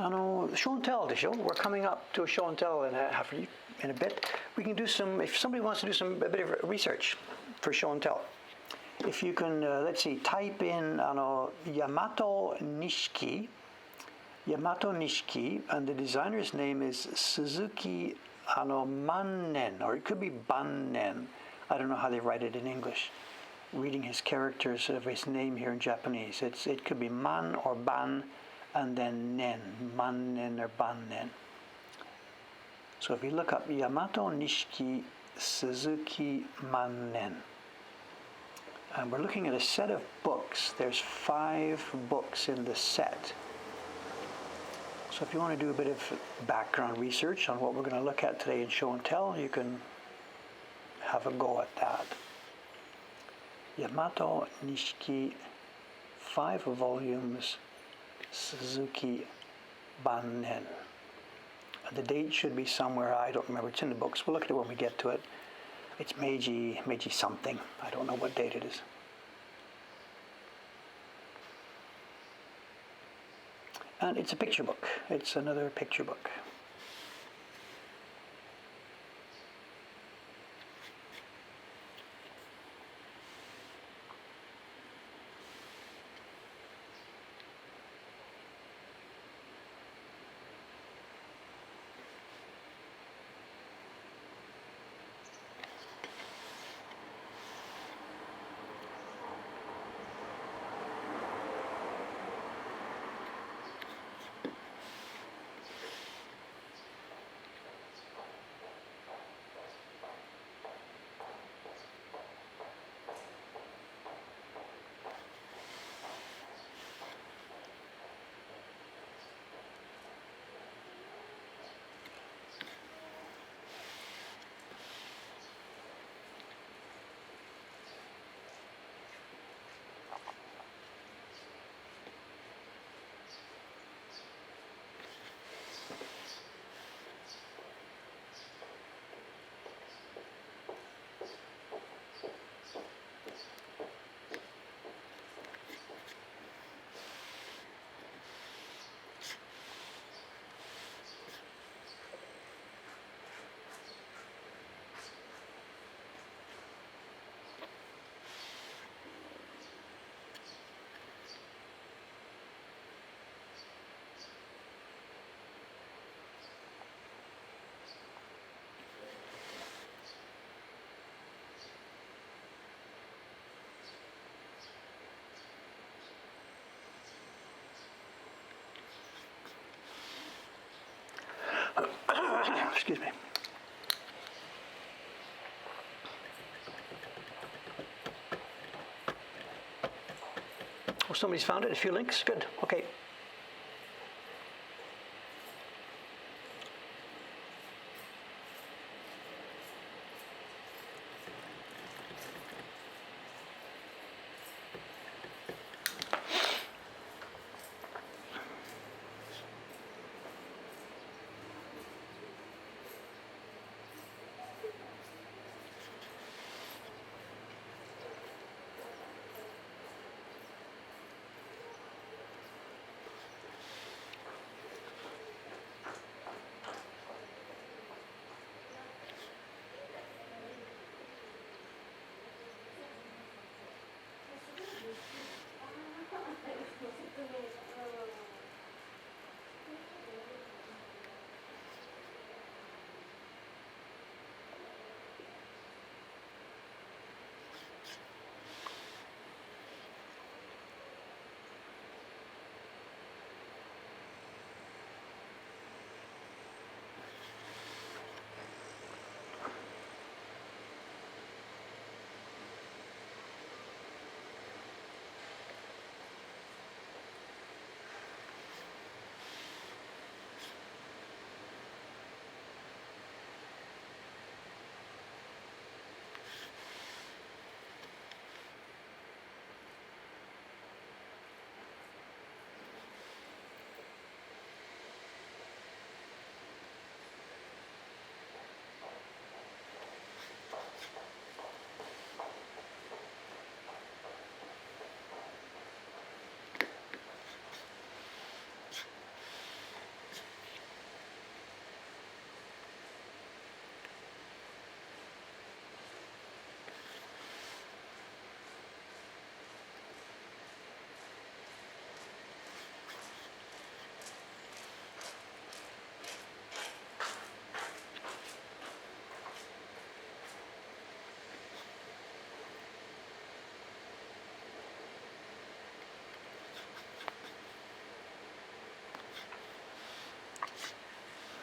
I know, show and tell, the show. We're coming up to a show and tell in a bit. We can do some, if somebody wants to do a bit of research for show and tell. If you can, let's see, type in Yamato Nishiki, and the designer's name is Suzuki Mannen, or it could be Bannen. I don't know how they write it in English. Reading his characters of his name here in Japanese, it could be Man or Ban, and then Nen, Mannen or Bannen. So if you look up Yamato Nishiki Suzuki Mannen, and we're looking at a set of books. There's 5 books in the set. So if you want to do a bit of background research on what we're going to look at today in show and tell, you can have a go at that. Yamato Nishiki, 5 volumes, Suzuki Bannen. The date should be somewhere, I don't remember, it's in the books. We'll look at it when we get to it. It's Meiji something. I don't know what date it is. And it's a picture book. It's another picture book. Excuse me. Oh, somebody's found it. A few links. Good. Okay.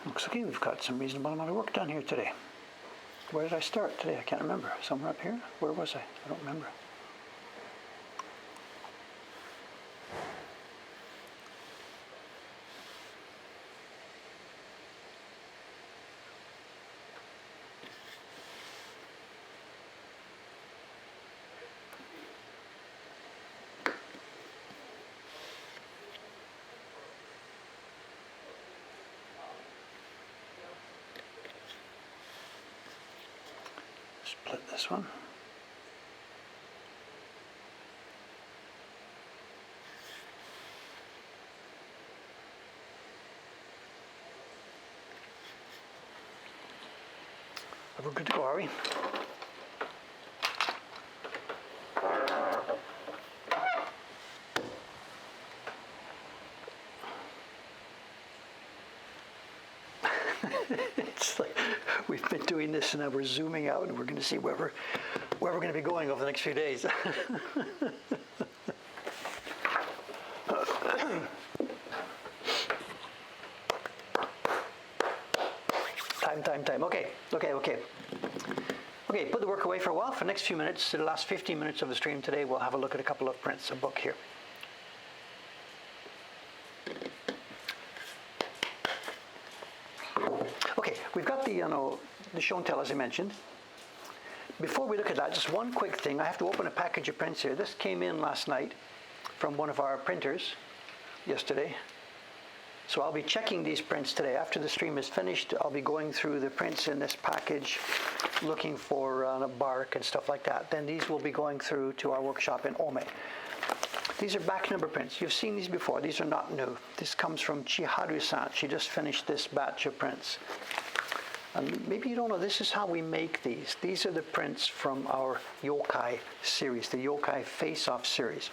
Looks like we've got some reasonable amount of work done here today. Where did I start today? I can't remember. Somewhere up here? Where was I? I don't remember. this one. We're good to go, are we? It's like we've been doing this and now we're zooming out and we're going to see where we're going to be going over the next few days. Time. Okay, put the work away for a while. For the next few minutes, the last 15 minutes of the stream today, we'll have a look at a couple of prints, a book here. Okay, we've got the show and tell, as I mentioned. Before we look at that, just one quick thing. I have to open a package of prints here. This came in last night from one of our printers yesterday. So I'll be checking these prints today. After the stream is finished, I'll be going through the prints in this package, looking for bark and stuff like that. Then these will be going through to our workshop in Ome. These are back number prints. You've seen these before. These are not new. This comes from Chiharu-san. She just finished this batch of prints. And maybe you don't know, this is how we make these. These are the prints from our yokai series, the yokai face-off series.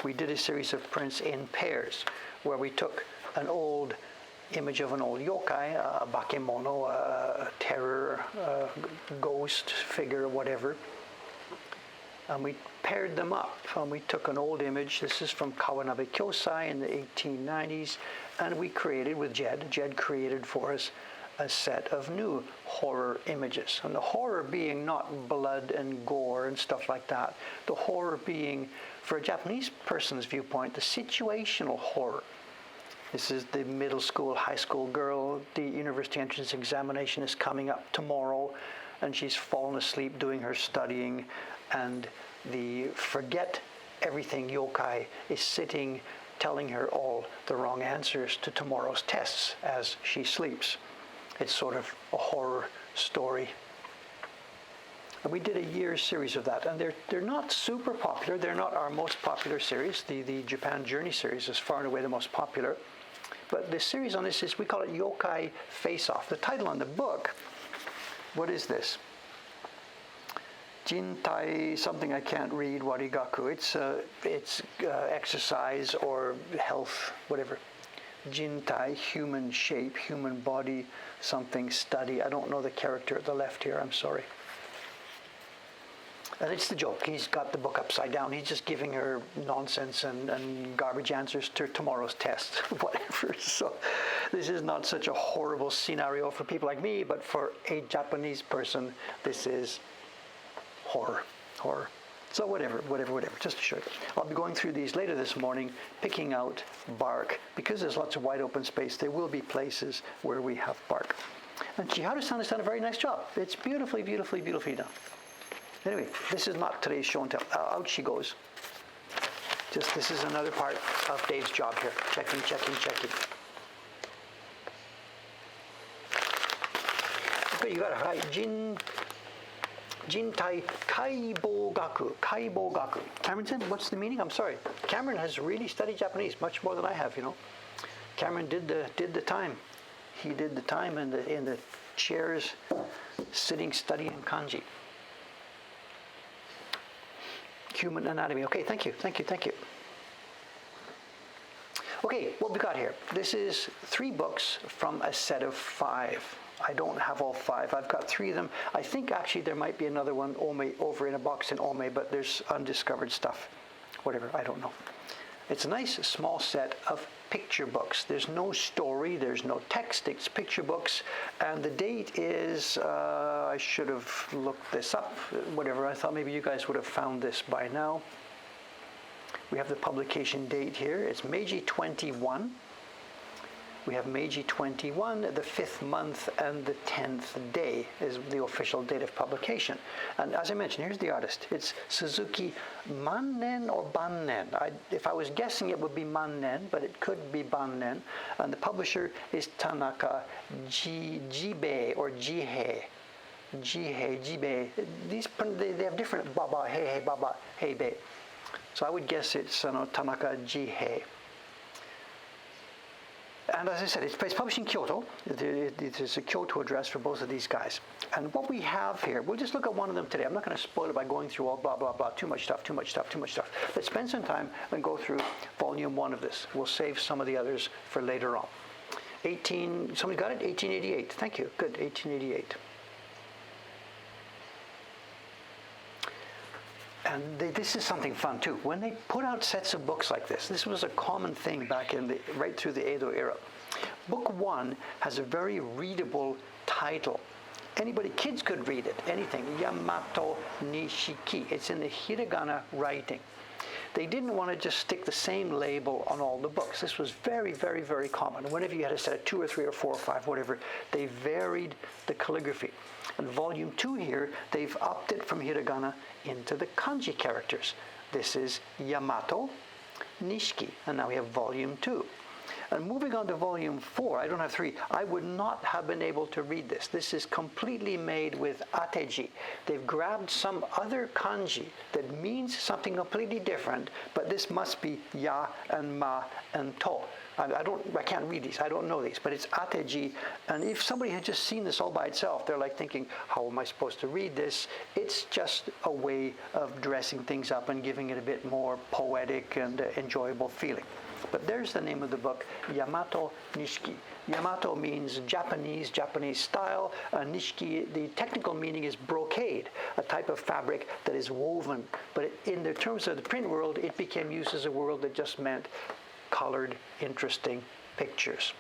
We did a series of prints in pairs where we took an old image of an old yokai, a bakemono, a terror, a ghost figure, whatever. And we paired them up. And we took an old image. This is from Kawanabe Kyosai in the 1890s. And we created with Jed. Jed created for us a set of new horror images. And the horror being not blood and gore and stuff like that. The horror being, for a Japanese person's viewpoint, the situational horror. This is the middle school, high school girl. The university entrance examination is coming up tomorrow, and she's fallen asleep doing her studying, and the forget everything yokai is sitting telling her all the wrong answers to tomorrow's tests as she sleeps. It's sort of a horror story. And we did a year's series of that, and they're not super popular. They're not our most popular series. The Japan Journey series is far and away the most popular. But the series on this is, we call it Yokai Face-Off. The title on the book, what is this? Jintai, something I can't read, Warigaku. It's exercise or health, whatever. Jintai, human shape, human body, something, study. I don't know the character at the left here, I'm sorry. And it's the joke. He's got the book upside down. He's just giving her nonsense and garbage answers to tomorrow's test, whatever. So this is not such a horrible scenario for people like me, but for a Japanese person, this is horror. So whatever, just to show you. I'll be going through these later this morning, picking out bark. Because there's lots of wide open space, there will be places where we have bark. And Chiharu-san has done a very nice job. It's beautifully done. Anyway, this is not today's show and tell. Out she goes. This is another part of Dave's job here. Checking. Okay, you got it right. Jintai Kaibogaku. Cameron, what's the meaning? I'm sorry. Cameron has really studied Japanese, much more than I have, Cameron did the time. He did the time in the chairs, sitting, studying kanji. Human anatomy. Okay, thank you. Okay, what we got here? This is 3 books from a set of 5. I don't have all 5. I've got 3 of them. I think actually there might be another one over in a box in Ome, but there's undiscovered stuff. Whatever, I don't know. It's a nice small set of picture books. There's no story, there's no text, it's picture books. And the date is, I should have looked this up, whatever. I thought maybe you guys would have found this by now. We have the publication date here. It's Meiji 21. We have Meiji 21, the 5th month, and the 10th day is the official date of publication. And as I mentioned, here's the artist. It's Suzuki Mannen or Bannen. If I was guessing, it would be Mannen, but it could be Bannen. And the publisher is Tanaka Jibe or Jihei. jihei, jibe. They have different baba, hei, baba, hei, be. So I would guess it's Tanaka jihei. And as I said, it's published in Kyoto. It is a Kyoto address for both of these guys. And what we have here, we'll just look at one of them today. I'm not going to spoil it by going through all blah, blah, blah, too much stuff. Let's spend some time and go through volume 1 of this. We'll save some of the others for later on. Somebody got it? 1888. Thank you. Good, 1888. And this is something fun too. When they put out sets of books like this was a common thing back right through the Edo era. Book 1 has a very readable title. Kids could read it, anything. Yamato Nishiki. It's in the hiragana writing. They didn't want to just stick the same label on all the books. This was very, very, very common. Whenever you had a set of 2 or 3 or 4 or 5, whatever, they varied the calligraphy. In volume 2 here, they've upped it from hiragana into the kanji characters. This is Yamato Nishiki, and now we have volume 2. And moving on to volume 4, I don't have 3, I would not have been able to read this. This is completely made with ateji. They've grabbed some other kanji that means something completely different, but this must be ya and ma and to. I can't read these, I don't know these, but it's ateji. And if somebody had just seen this all by itself, they're like thinking, how am I supposed to read this? It's just a way of dressing things up and giving it a bit more poetic and enjoyable feeling. But there's the name of the book, Yamato Nishiki. Yamato means Japanese style. Nishiki, the technical meaning is brocade, a type of fabric that is woven. But in the terms of the print world, it became used as a word that just meant colored, interesting pictures.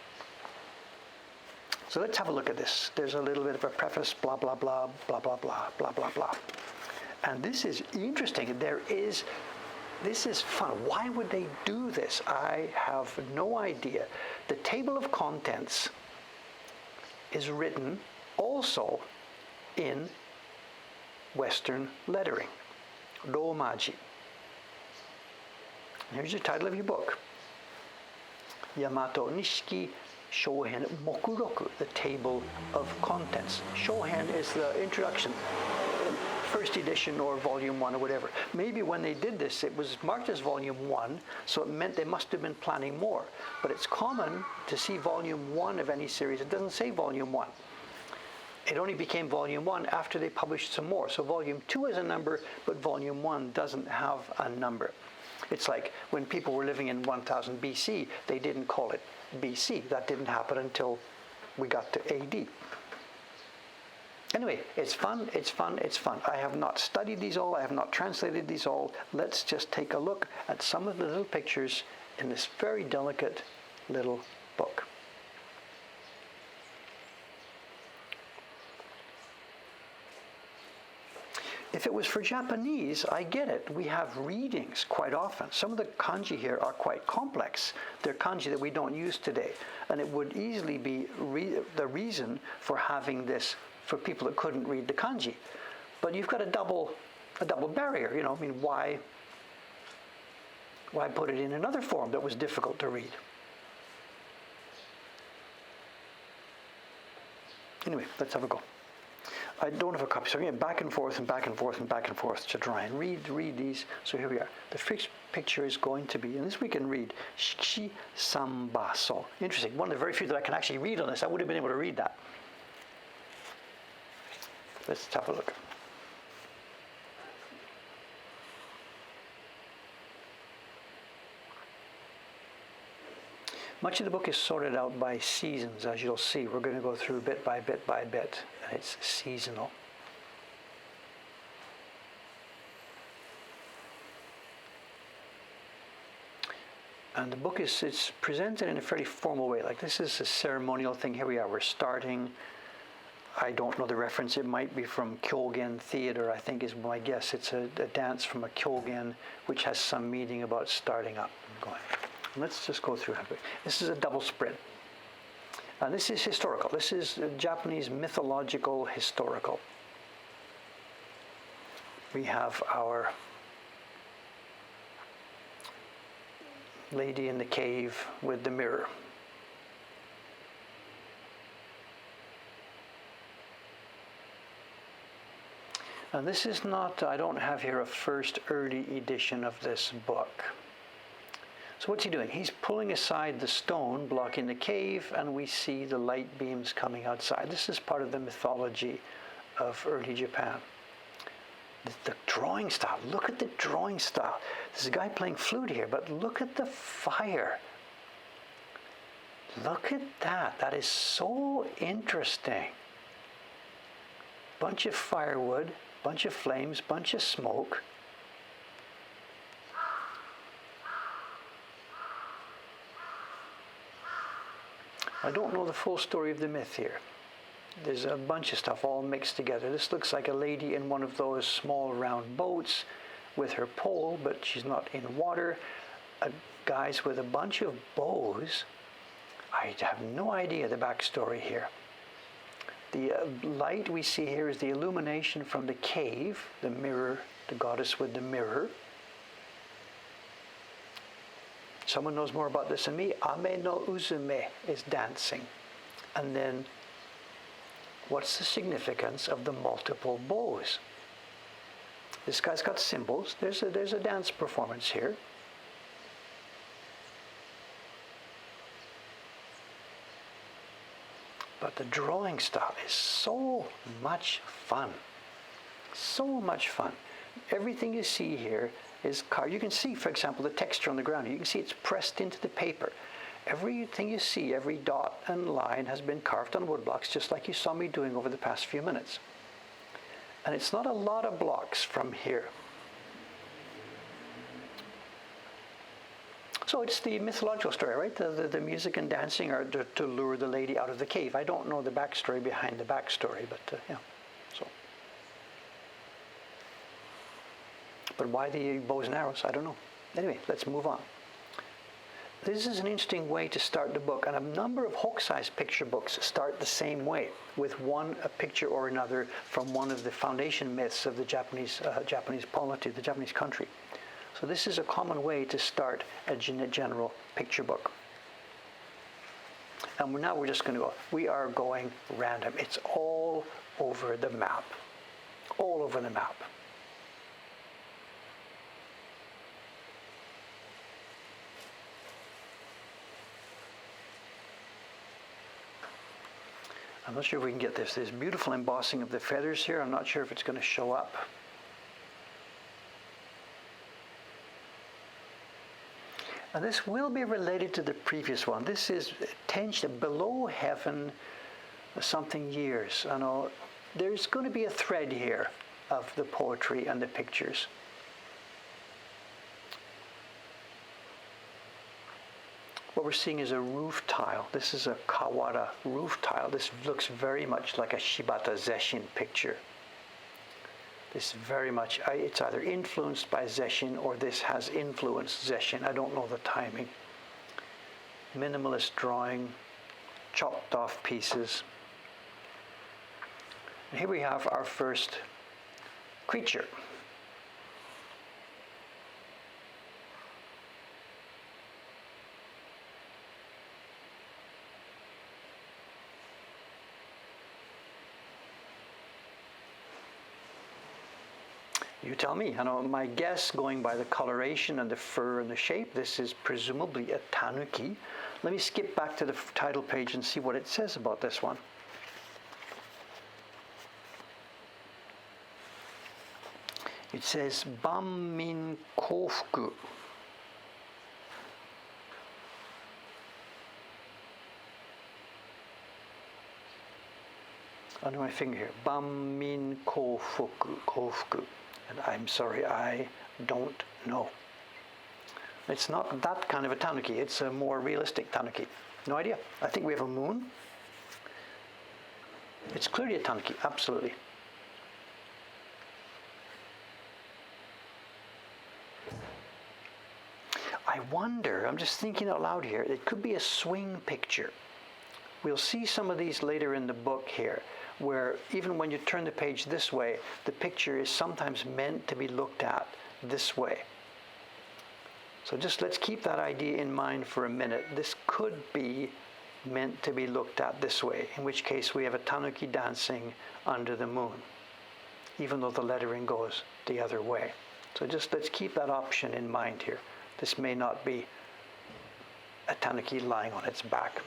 So let's have a look at this. There's a little bit of a preface, blah, blah, blah, blah, blah, blah, blah, blah, blah. And this is interesting. This is fun. Why would they do this? I have no idea. The table of contents is written also in Western lettering, Romaji. Here's your title of your book. Yamato Nishiki Shohen Mokuroku, the table of contents. Shohen is the introduction. First edition or volume 1 or whatever. Maybe when they did this, it was marked as volume 1, so it meant they must have been planning more. But it's common to see volume 1 of any series. It doesn't say volume 1. It only became volume 1 after they published some more. So volume 2 is a number, but volume 1 doesn't have a number. It's like when people were living in 1000 BC, they didn't call it BC. That didn't happen until we got to AD. Anyway, it's fun. I have not studied these all. I have not translated these all. Let's just take a look at some of the little pictures in this very delicate little book. If it was for Japanese, I get it. We have readings quite often. Some of the kanji here are quite complex. They're kanji that we don't use today. And it would easily be the reason for having this for people that couldn't read the kanji. But you've got a double barrier, I mean, why put it in another form that was difficult to read? Anyway, let's have a go. I don't have a copy, so I'm going back and forth and back and forth and back and forth to try and read these. So here we are. The first picture is going to be, and this we can read, Shishi Sambaso. Interesting. One of the very few that I can actually read on this. I would have been able to read that. Let's have a look. Much of the book is sorted out by seasons, as you'll see. We're going to go through bit by bit by bit, and it's seasonal. And the book it's presented in a fairly formal way. Like this is a ceremonial thing. Here we are. We're starting. I don't know the reference. It might be from Kyogen theater, I think is my guess. It's a dance from a Kyogen, which has some meaning about starting up and going. Let's just go through it. This is a double spread. This is historical. This is Japanese mythological historical. We have our lady in the cave with the mirror. And this is not, I don't have here a first early edition of this book. So what's he doing? He's pulling aside the stone blocking the cave, and we see the light beams coming outside. This is part of the mythology of early Japan. The drawing style, look at the drawing style. There's a guy playing flute here, but look at the fire. Look at that. That is so interesting. Bunch of firewood, bunch of flames, bunch of smoke. I don't know the full story of the myth here. There's a bunch of stuff all mixed together. This looks like a lady in one of those small round boats with her pole, but she's not in water. Guys with a bunch of bows. I have no idea the backstory here. The light we see here is the illumination from the cave, the mirror, the goddess with the mirror. Someone knows more about this than me. Ame no Uzume is dancing. And then, what's the significance of the multiple bows? This guy's got symbols. There's a dance performance here. But the drawing style is so much fun. So much fun. Everything you see here is carved. You can see, for example, the texture on the ground. You can see it's pressed into the paper. Everything you see, every dot and line has been carved on wood blocks, just like you saw me doing over the past few minutes. And it's not a lot of blocks from here. So it's the mythological story, right? The music and dancing are to lure the lady out of the cave. I don't know the backstory behind the backstory, but yeah. So, but why the bows and arrows? I don't know. Anyway, let's move on. This is an interesting way to start the book, and a number of Hokusai's picture books start the same way, with a picture or another from one of the foundation myths of the Japanese polity, the Japanese country. So this is a common way to start a general picture book. And now we're just going to go. We are going random. It's all over the map. All over the map. I'm not sure if we can get this. There's beautiful embossing of the feathers here. I'm not sure if it's going to show up. And this will be related to the previous one. This is tension below heaven, something years. I know there's going to be a thread here of the poetry and the pictures. What we're seeing is a roof tile. This is a Kawara roof tile. This looks very much like a Shibata Zeshin picture. This very much, it's either influenced by Zeshin or this has influenced Zeshin. I don't know the timing. Minimalist drawing, chopped off pieces. And here we have our first creature. You tell me. I know my guess, going by the coloration and the fur and the shape, this is presumably a tanuki. Let me skip back to the title page and see what it says about this one. It says Banmin Kofuku. Under my finger here. Banmin Kofuku. And I'm sorry, I don't know. It's not that kind of a tanuki. It's a more realistic tanuki. No idea. I think we have a moon. It's clearly a tanuki, absolutely. I wonder, I'm just thinking out loud here, it could be a swing picture. We'll see some of these later in the book here, where even when you turn the page this way, the picture is sometimes meant to be looked at this way. So just let's keep that idea in mind for a minute. This could be meant to be looked at this way, in which case we have a tanuki dancing under the moon. even though the lettering goes the other way. So just let's keep that option in mind here. This may not be a tanuki lying on its back.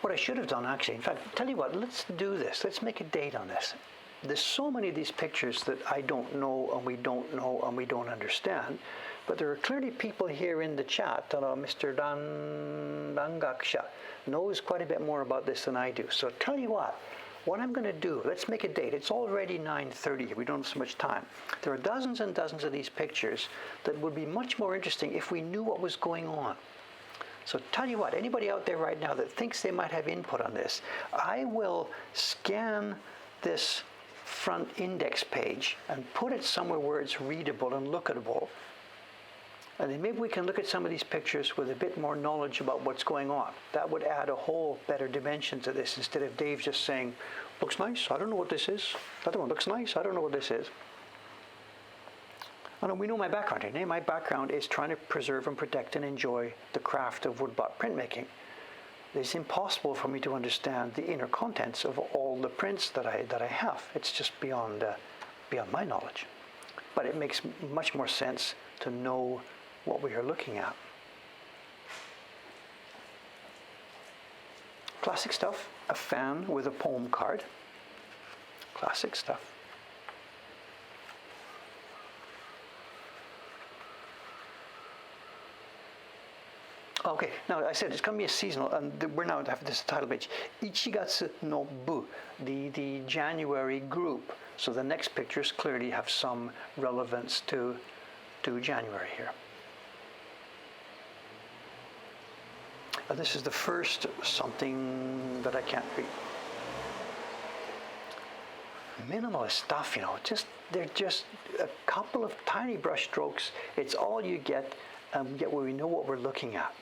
What I should have done actually, in fact, tell you what, let's do this. Let's make a date on this. There's so many of these pictures that I don't know and we don't know and we don't understand, but there are clearly people here in the chat. Mr. Dangaksha knows quite a bit more about this than I do. So tell you what I'm going to do, let's make a date. It's already 9:30. We don't have so much time. There are dozens and dozens of these pictures that would be much more interesting if we knew what was going on. So tell you what, anybody out there right now that thinks they might have input on this, I will scan this front index page and put it somewhere where it's readable and lookable. And then maybe we can look at some of these pictures with a bit more knowledge about what's going on. That would add a whole better dimension to this instead of Dave just saying, looks nice, I don't know what this is. The other one looks nice, I don't know what this is. We know my background here. My background is trying to preserve and protect and enjoy the craft of woodblock printmaking. It's impossible for me to understand the inner contents of all the prints that I have. It's just beyond my knowledge. But it makes much more sense to know what we are looking at. Classic stuff. A fan with a poem card. Classic stuff. Okay, now I said it's going to be a seasonal, and we're now to have this title page. Ichigatsu no Bu, the January group. So the next pictures clearly have some relevance to January here. This is the first something that I can't read. Minimalist stuff, they're just a couple of tiny brush strokes. It's all you get, yet we know what we're looking at.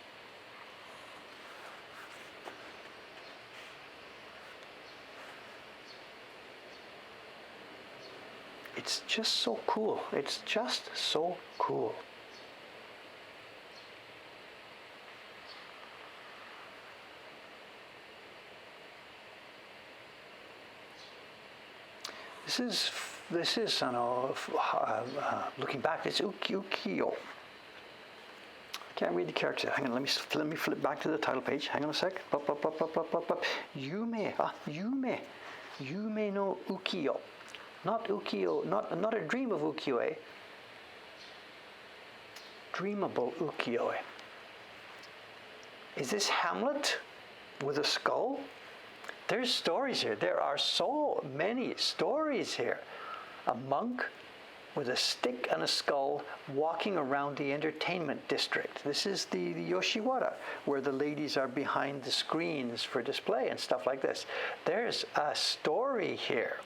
It's just so cool. It's just so cool. This is looking back. It's ukiyo. I can't read the character. Hang on. Let me flip back to the title page. Hang on a sec. Yume no ukiyo. Not ukiyo, not a dream of ukiyo-e. Dreamable ukiyo-e. Is this Hamlet with a skull? There's stories here. There are so many stories here. A monk with a stick and a skull walking around the entertainment district. This is the Yoshiwara, where the ladies are behind the screens for display and stuff like this. There's a story here.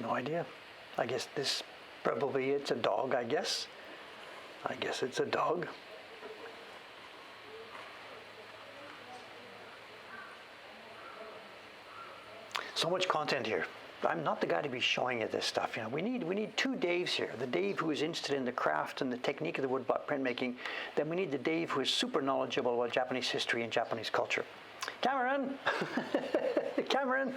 No idea. I guess it's a dog, I guess. I guess it's a dog. So much content here. I'm not the guy to be showing you this stuff. We need two Daves here. The Dave who is interested in the craft and the technique of the woodblock printmaking. Then we need the Dave who is super knowledgeable about Japanese history and Japanese culture. Cameron! Cameron!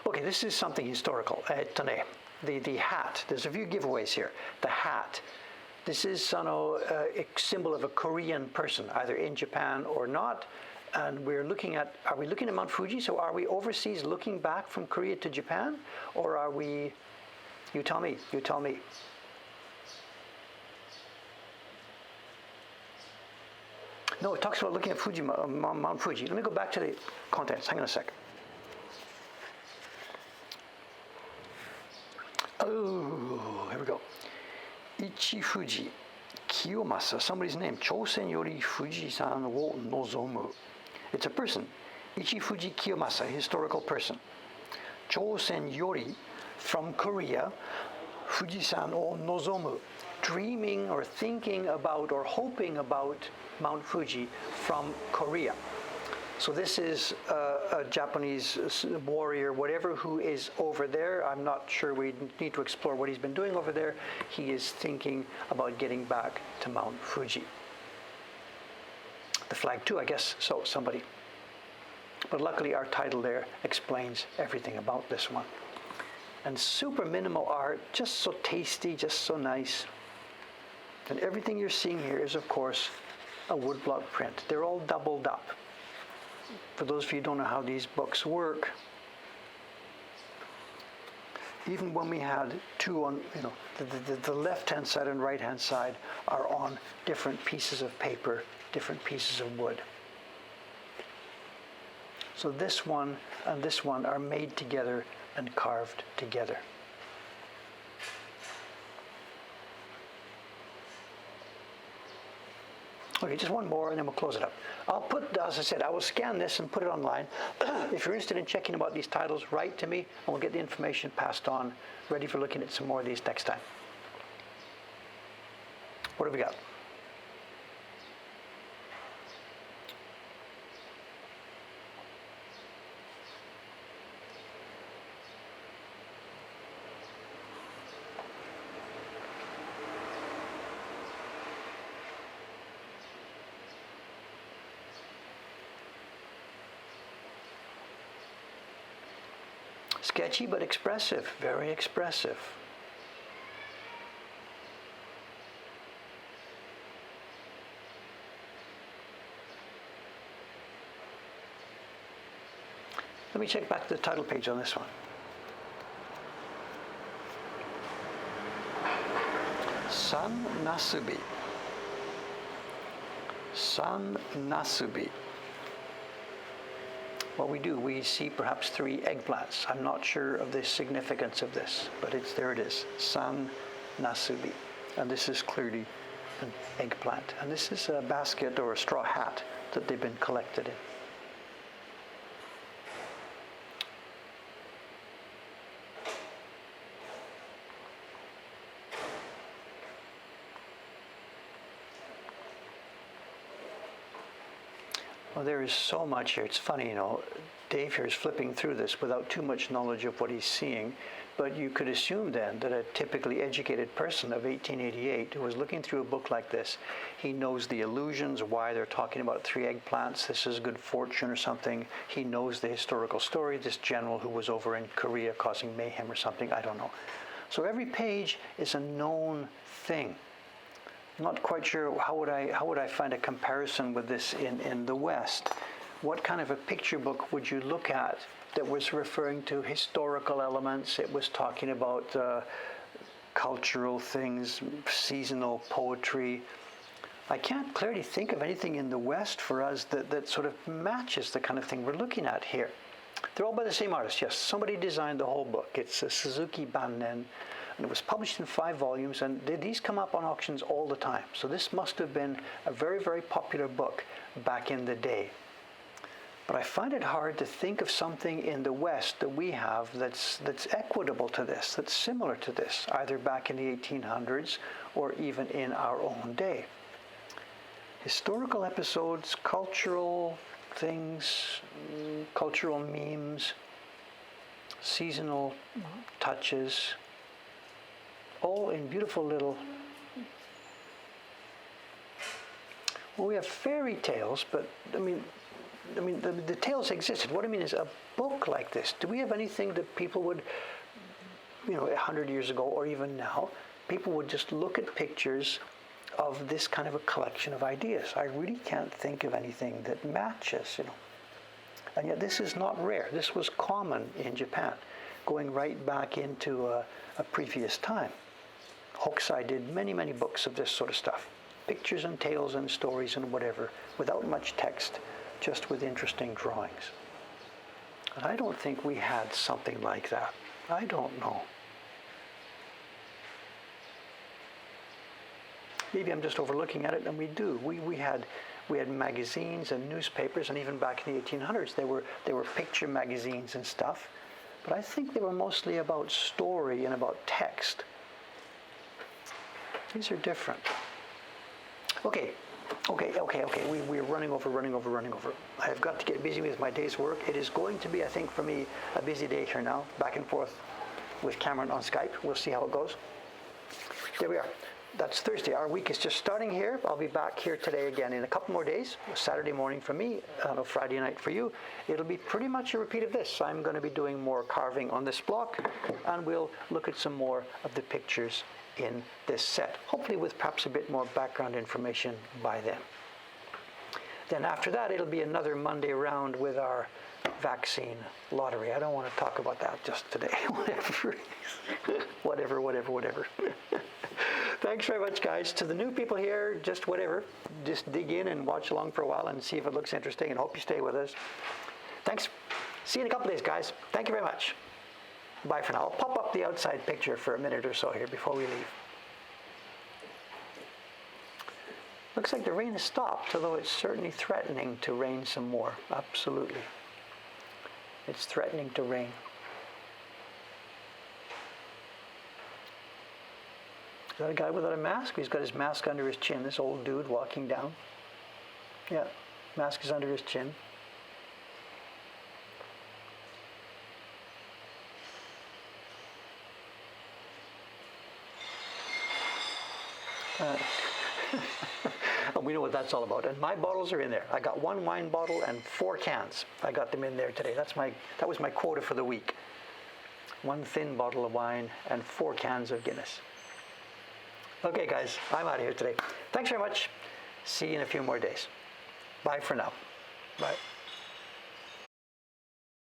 Okay, this is something historical. Tane, the hat. There's a few giveaways here. The hat. This is a symbol of a Korean person, either in Japan or not. And are we looking at Mount Fuji? So are we overseas looking back from Korea to Japan? Or are we, you tell me. No, it talks about looking at Mount Fuji. Let me go back to the contents. Hang on a sec. Oh, here we go. Ichifuji Kiyomasa, somebody's name. Chosen yori Fuji-san wo nozomu. It's a person. Ichifuji Kiyomasa, historical person. Chosen yori, from Korea. Fuji-san o nozomu, dreaming or thinking about or hoping about Mount Fuji from Korea. So this is a Japanese warrior, whatever, who is over there. I'm not sure, we need to explore what he's been doing over there. He is thinking about getting back to Mount Fuji. The flag too, I guess, so somebody. But luckily our title there explains everything about this one. And super minimal art, just so tasty, just so nice. And everything you're seeing here is, of course, a woodblock print. They're all doubled up. For those of you who don't know how these books work, even when we had two on, the left-hand side and right-hand side are on different pieces of paper, different pieces of wood. So this one and this one are made together and carved together. Okay, just one more and then we'll close it up. I'll put, as I said, I will scan this and put it online. If you're interested in checking about these titles, write to me and we'll get the information passed on, ready for looking at some more of these next time. What have we got? Sketchy but expressive, very expressive. Let me check back to the title page on this one. San Nasubi. San Nasubi. What we do, we see perhaps 3 eggplants. I'm not sure of the significance of this, but there it is, San Nasubi. And this is clearly an eggplant. And this is a basket or a straw hat that they've been collected in. Well, there is so much here. It's funny, Dave here is flipping through this without too much knowledge of what he's seeing, but you could assume then that a typically educated person of 1888 who was looking through a book like this, he knows the allusions, why they're talking about 3 eggplants, this is good fortune or something. He knows the historical story, this general who was over in Korea causing mayhem or something, I don't know. So every page is a known thing. I'm not quite sure how would I find a comparison with this in the West. What kind of a picture book would you look at that was referring to historical elements? It was talking about cultural things, seasonal poetry. I can't clearly think of anything in the West for us that sort of matches the kind of thing we're looking at here. They're all by the same artist, yes. Somebody designed the whole book. It's a Suzuki Bannen. And it was published in 5 volumes, and these come up on auctions all the time. So this must have been a very, very popular book back in the day. But I find it hard to think of something in the West that we have that's equitable to this, that's similar to this, either back in the 1800s or even in our own day. Historical episodes, cultural things, cultural memes, seasonal touches, all in beautiful little. Well, we have fairy tales, but I mean, the tales existed. What I mean is a book like this. Do we have anything that people would, 100 years ago or even now, people would just look at pictures of this kind of a collection of ideas? I really can't think of anything that matches, And yet this is not rare. This was common in Japan, going right back into a previous time. Hokusai did many, many books of this sort of stuff. Pictures and tales and stories and whatever, without much text, just with interesting drawings. And I don't think we had something like that. I don't know. maybe I'm just overlooking at it, and we do. We had magazines and newspapers, and even back in the 1800s, there were picture magazines and stuff. But I think they were mostly about story and about text. These are different. Okay. We're running over. I've got to get busy with my day's work. It is going to be, I think, for me, a busy day here now, back and forth with Cameron on Skype. We'll see how it goes. There we are. That's Thursday. Our week is just starting here. I'll be back here today again in a couple more days. Saturday morning for me, Friday night for you. It'll be pretty much a repeat of this. I'm going to be doing more carving on this block, and we'll look at some more of the pictures in this set, hopefully with perhaps a bit more background information by then. Then after that, it'll be another Monday round with our vaccine lottery. I don't want to talk about that just today. Whatever. Thanks very much, guys. To the new people here, just dig in and watch along for a while and see if it looks interesting, and hope you stay with us. Thanks. See you in a couple days, guys. Thank you very much. Bye for now. I'll pop up the outside picture for a minute or so here before we leave. Looks like the rain has stopped, although it's certainly threatening to rain some more. Absolutely. It's threatening to rain. Is that a guy without a mask? He's got his mask under his chin, this old dude walking down. Yeah, mask is under his chin. And we know what that's all about. And my bottles are in there. I got 1 wine bottle and 4 cans. I got them in there today. That was my quota for the week. 1 thin bottle of wine and 4 cans of Guinness. Okay, guys, I'm out of here today. Thanks very much. See you in a few more days. Bye for now. Bye.